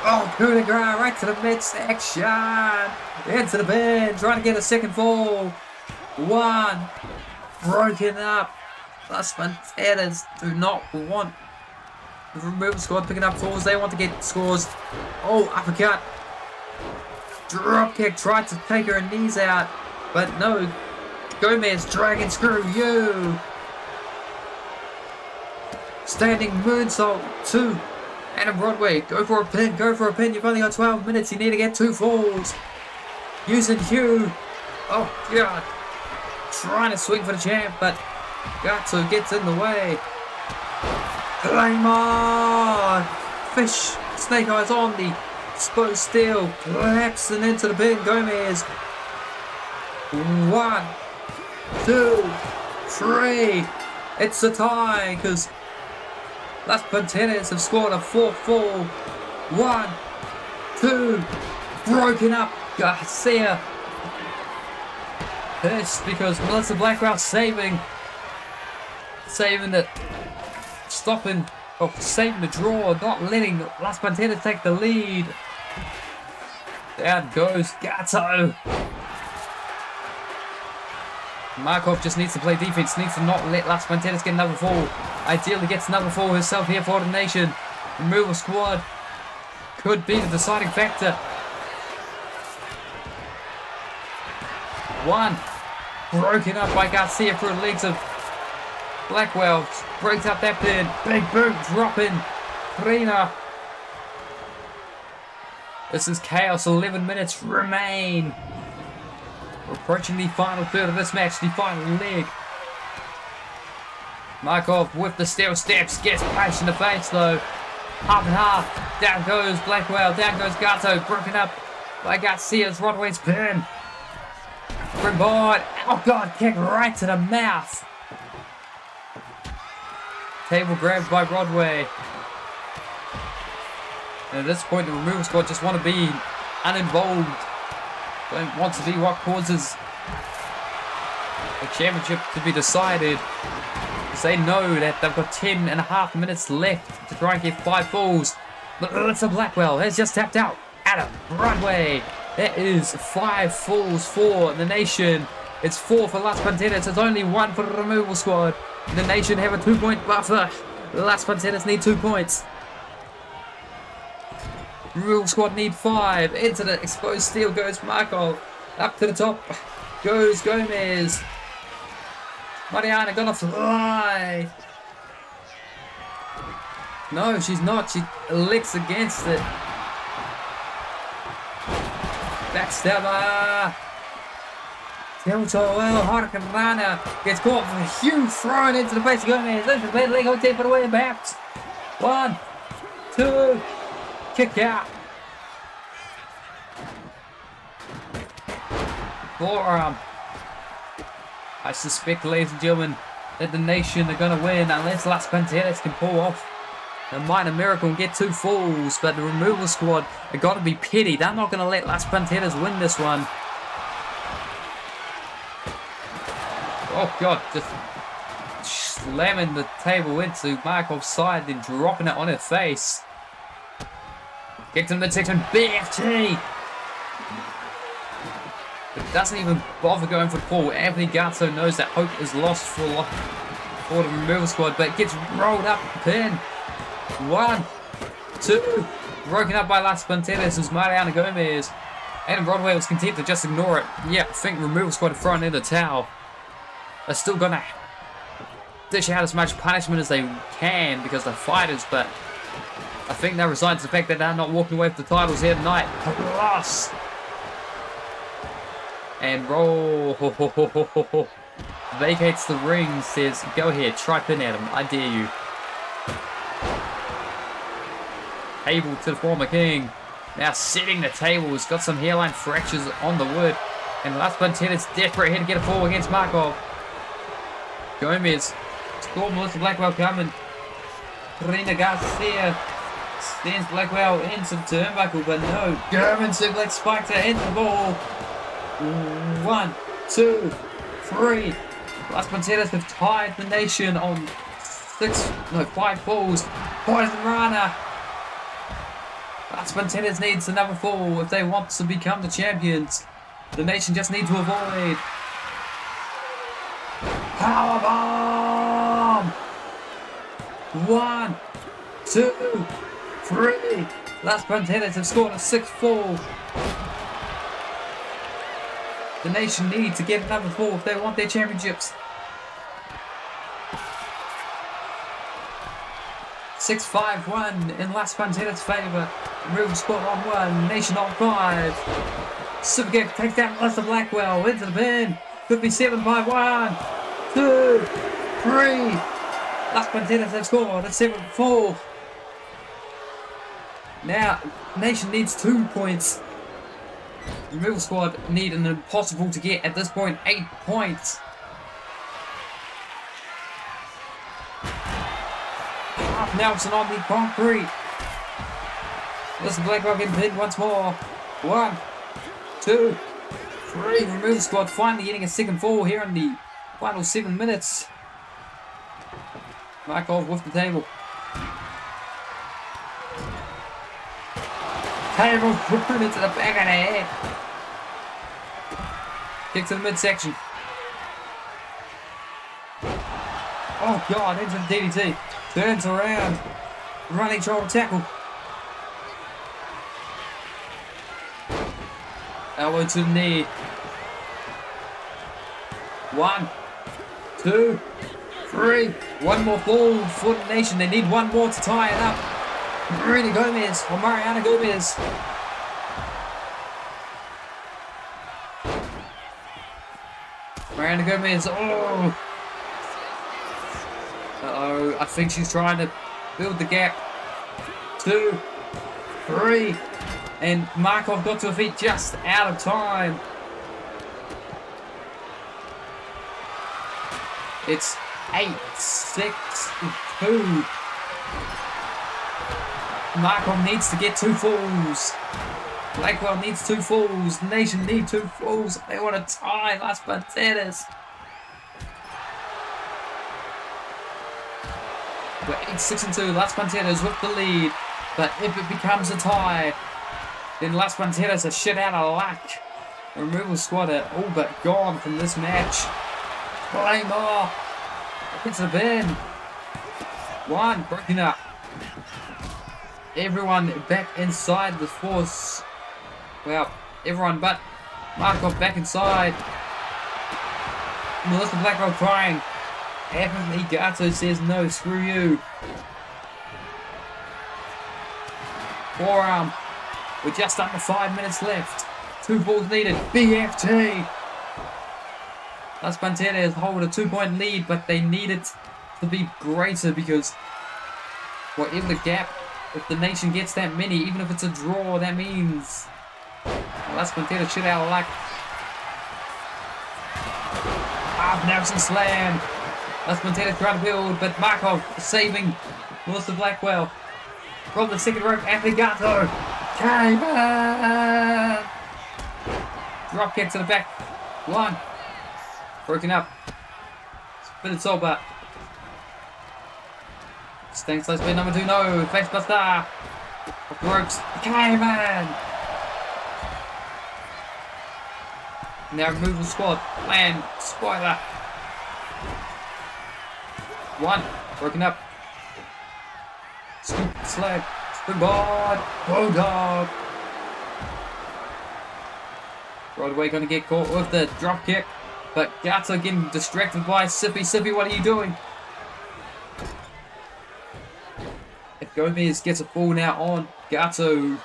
S2: Oh, coup de grace right to the midsection. Into the bed, trying to get a second fall. 1. Broken up. Las Panteras do not want the removal squad picking up falls. They want to get scores. Oh, uppercut. Drop kick. Tried to take her knees out. But no. Gomez, dragon screw you. Standing moonsault 2. Adam Broadway, go for a pin, go for a pin. You've only got 12 minutes. You need to get 2 falls. Using Hugh. Oh, God. Trying to swing for the champ, but Gato gets in the way. Claymore! Fish, snake eyes on the exposed steel. Collapsing into the pin. Gomez. 1, 2, 3. It's a tie because Las Panteras have scored a 4th fall. 1, 2. Broken up. Garcia. Pissed because Melissa Blackwell saving it. Saving the draw, not letting Las Panteras take the lead. Down goes Gato. Markov just needs to play defense, needs to not let Las Panteras get another fall. Ideally gets another fall herself here for the Nation. Removal squad could be the deciding factor. 1. Broken up by Garcia through the legs of Blackwell. Breaks up that pin. Big boom dropping. Trina. This is chaos. 11 minutes remain. We're approaching the final third of this match. The final leg. Markov with the steel steps. Gets punched in the face though. Half and half. Down goes Blackwell. Down goes Gato. Broken up by Garcia's Rodway's pin. Springboard. Oh god. Kick right to the mouth. Table grabbed by Broadway. And at this point, the removal squad just want to be uninvolved. Don't want to be what causes the championship to be decided. Because they know that they've got 10.5 minutes left to try and get 5 falls. But Melissa Blackwell has just tapped out. Adam Broadway. That is 5 falls for the Nation. It's 4 for Las Panteras. It's only 1 for the removal squad. The Nation have a 2-point buffer. The Las Panteras need 2 points. Removal squad need 5. Into the exposed steel goes Markov. Up to the top goes Gomez. Mariana gonna fly. No, she's not. She licks against it. Backstabber. Well, Hurricane Rana gets caught for a huge thrown into the face of Gomez. There's the bad leg, take it away and backs. 1, 2, kick out. Forearm. I suspect, ladies and gentlemen, that the Nation are going to win unless Las Panteras can pull off a minor miracle and get 2 falls. But the removal squad are got to be petty. They're not going to let Las Panteras win this one. Oh God, just slamming the table into Markov's side, then dropping it on her face. Kick to the midsection, BFT! But doesn't even bother going for the ball. Anthony Garzo knows that hope is lost for the removal squad, but gets rolled up, pin. 1, 2, broken up by Las Panteras as Mariana Gomez. Adam Broadway was content to just ignore it. Yeah, I think removal squad have thrown in the towel. They're still gonna dish out as much punishment as they can because they're fighters, but I think they're resigned to the fact that they're not walking away with the titles here tonight. Plus. And roll. Vacates the ring, says, go ahead, try pin at him, I dare you. Table to the former king. Now setting the table, has got some hairline fractures on the wood. And Las Panteras desperate here to get a fall against Markov. Gomez. Score Melissa Blackwell coming. Karina Garcia stands Blackwell into the turnbuckle, but no. German suplex spikes her into the ball. 1, 2, 3. Las Panteras have tied the Nation on 5 falls. Poison Rana. Las Panteras needs another fall if they want to become the champions. The Nation just need to avoid. Powerbomb! 1, 2, 3. Las Panteras have scored a 6th fall. The Nation need to get another fall if they want their championships. 6-5-1 in Las Panteras' favour. Removal squad on 1, Nation on 5. Super kick takes down Melissa Blackwell into the pin. Could be 7 by 1, 2, 3. Las Panteras have scored a 7th fall. Now, Nation needs 2 points. Removal squad need an impossible to get at this point 8 points. Half Nelson on the concrete. Listen, Blackwell getting pinned once more. 1, 2, 3. Removal squad finally getting a 2nd fall here in the final 7 minutes. Markov with the table. Table thrown into the back of the head. Kick to the midsection. Oh God, into the DDT. Turns around. Running shoulder tackle. Elbow to the knee. 1, 2, 3. 1 more fall for the Nation. They need 1 more to tie it up. Mariana Gomez. Mariana Gomez. Oh. Uh-oh. I think she's trying to build the gap. 2, 3. And Markov got to her feet just out of time. It's 8-6-2. Markov needs to get 2 falls. Blackwell needs 2 falls. Nation need 2 falls. They want to tie Las Panteras. We're 8-6-2. Las Panteras with the lead. But if it becomes a tie, then Las Panteras are shit out of luck. The removal squad are all but gone from this match. Claymore. Hits the bin. 1 broken up. Everyone back inside the force. Well, everyone but Markov back inside. Melissa Blackwell crying. Heavenly Gato says no, screw you. Forearm. With just under 5 minutes left. 2 balls needed. BFT. Las Panteras hold a 2-point lead, but they need it to be greater because whatever the gap, if the nation gets that many, even if it's a draw, that means Las Panteras shit out of luck. Nelson slam. Las Panteras trying to build, but Markov saving Melissa Blackwell. From the second rope, Affigato. Came on. Drop kick to the back. One. Broken up. Spinning sober. Staying slow spin number 2, no. Face buster. Off the ropes. Came on. Now removal squad. Land. Spoiler. 1. Broken up. Scoop. Slag. Springboard. Bulldog. Broadway gonna get caught with the drop kick. But Gato getting distracted by Sippy. Sippy, what are you doing? If Gomez gets a fall now on Gato.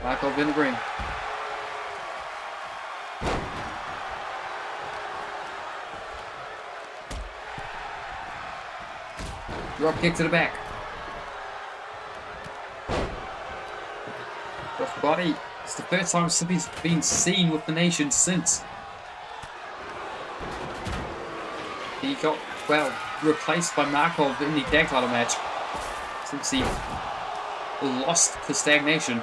S2: Markov in the ring. Drop kick to the back. Off body. It's the first time Sippy's been seen with the nation since he got, well, replaced by Markov in the tag title match. Since he lost to Stagnation.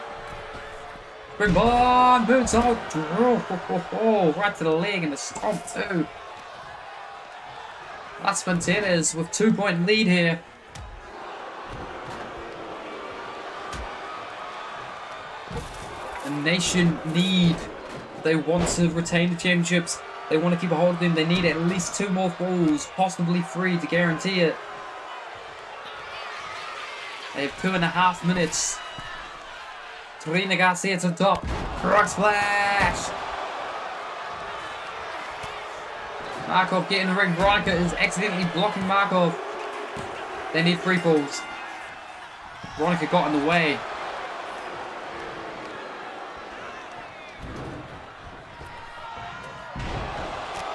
S2: Springboard, moonsault, right to the leg and the stomp too. Las Panteras with 2-point lead here. The nation need, they want to retain the championships. They want to keep a hold of them. They need at least 2 more falls, possibly 3 to guarantee it. They have 2.5 minutes. Torina Garcia to the top. Frog splash. Markov getting the ring. Veronica is accidentally blocking Markov. They need 3 falls. Veronica got in the way.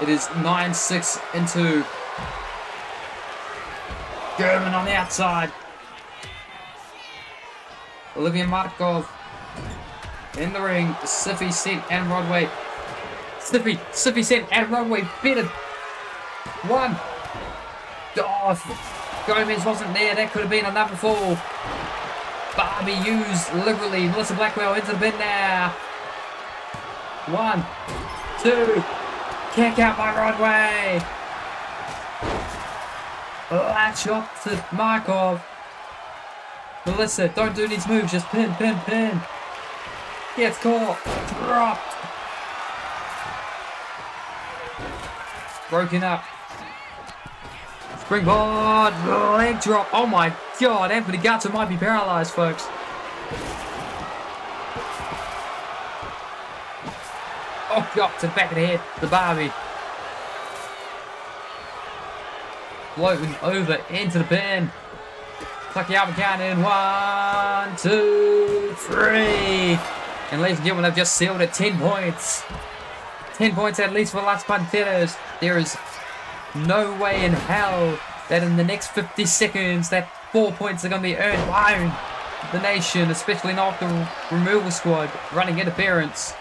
S2: It is 9-6 into German on the outside. Olivia Markov in the ring. Siffy sent and Rodway. Siffy sent and Rodway betted. 1. Oh, Gomez wasn't there. That could have been another fall. Barbie used liberally. Melissa Blackwell into the bin now. 1, 2. Kick out by Rodway. Latch up to Markov. Melissa, don't do these moves. Just pin. Gets caught. Dropped. Broken up. Springboard. Leg drop. Oh my god. Anthony Gato might be paralyzed, folks. Oh god, to the back of the head. The Barbie. Floating over into the pin. Takayama count in 1, 2, 3. And ladies and gentlemen, they've just sealed it. 10 points. 10 points at least for Las Panteras. There is no way in hell that in the next 50 seconds that 4 points are going to be earned by the nation, especially not the removal squad running interference.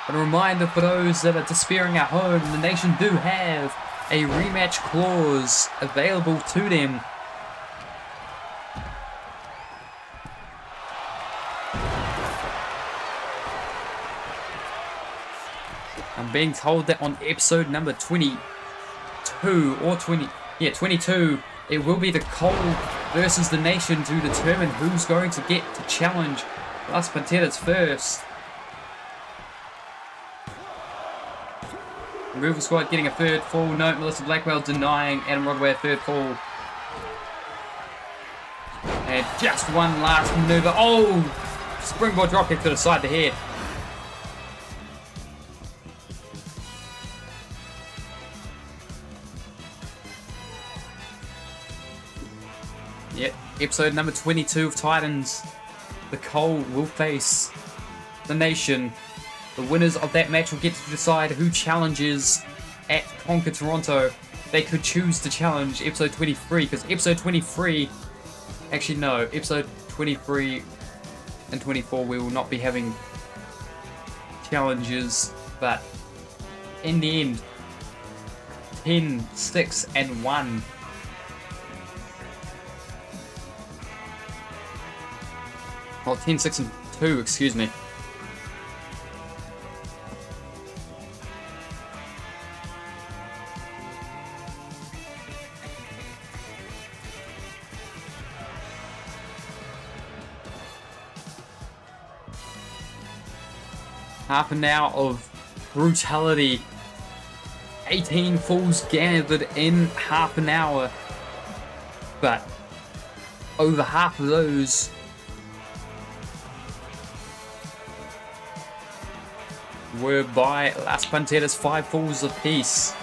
S2: But a reminder for those that are despairing at home, the nation do have a rematch clause available to them. I'm being told that on episode number 22 or 22, it will be the Cole versus the nation to determine who's going to get to challenge Las Panteras first. Removal squad getting a 3rd fall. No, Melissa Blackwell denying Adam Rodway a 3rd fall. And just one last maneuver. Oh! Springboard dropkick to the side of the head. Yep, episode number 22 of Titans. The Cold will face the Nation. The winners of that match will get to decide who challenges at Conquer Toronto. They could choose to challenge episode 23, because episode 23... Actually, no. Episode 23 and 24, we will not be having challenges. But in the end, 10, 6, and 1. Well, 10, 6, and 2, excuse me. Half an hour of brutality. 18 fools gathered in half an hour. But over half of those were by Las Panteras 5 fools apiece.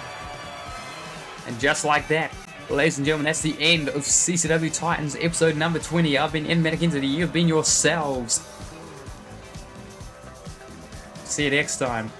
S2: And just like that, ladies and gentlemen, that's the end of CCW Titans episode number 20. I've been Ian Mannequins, you've been yourselves. See you next time.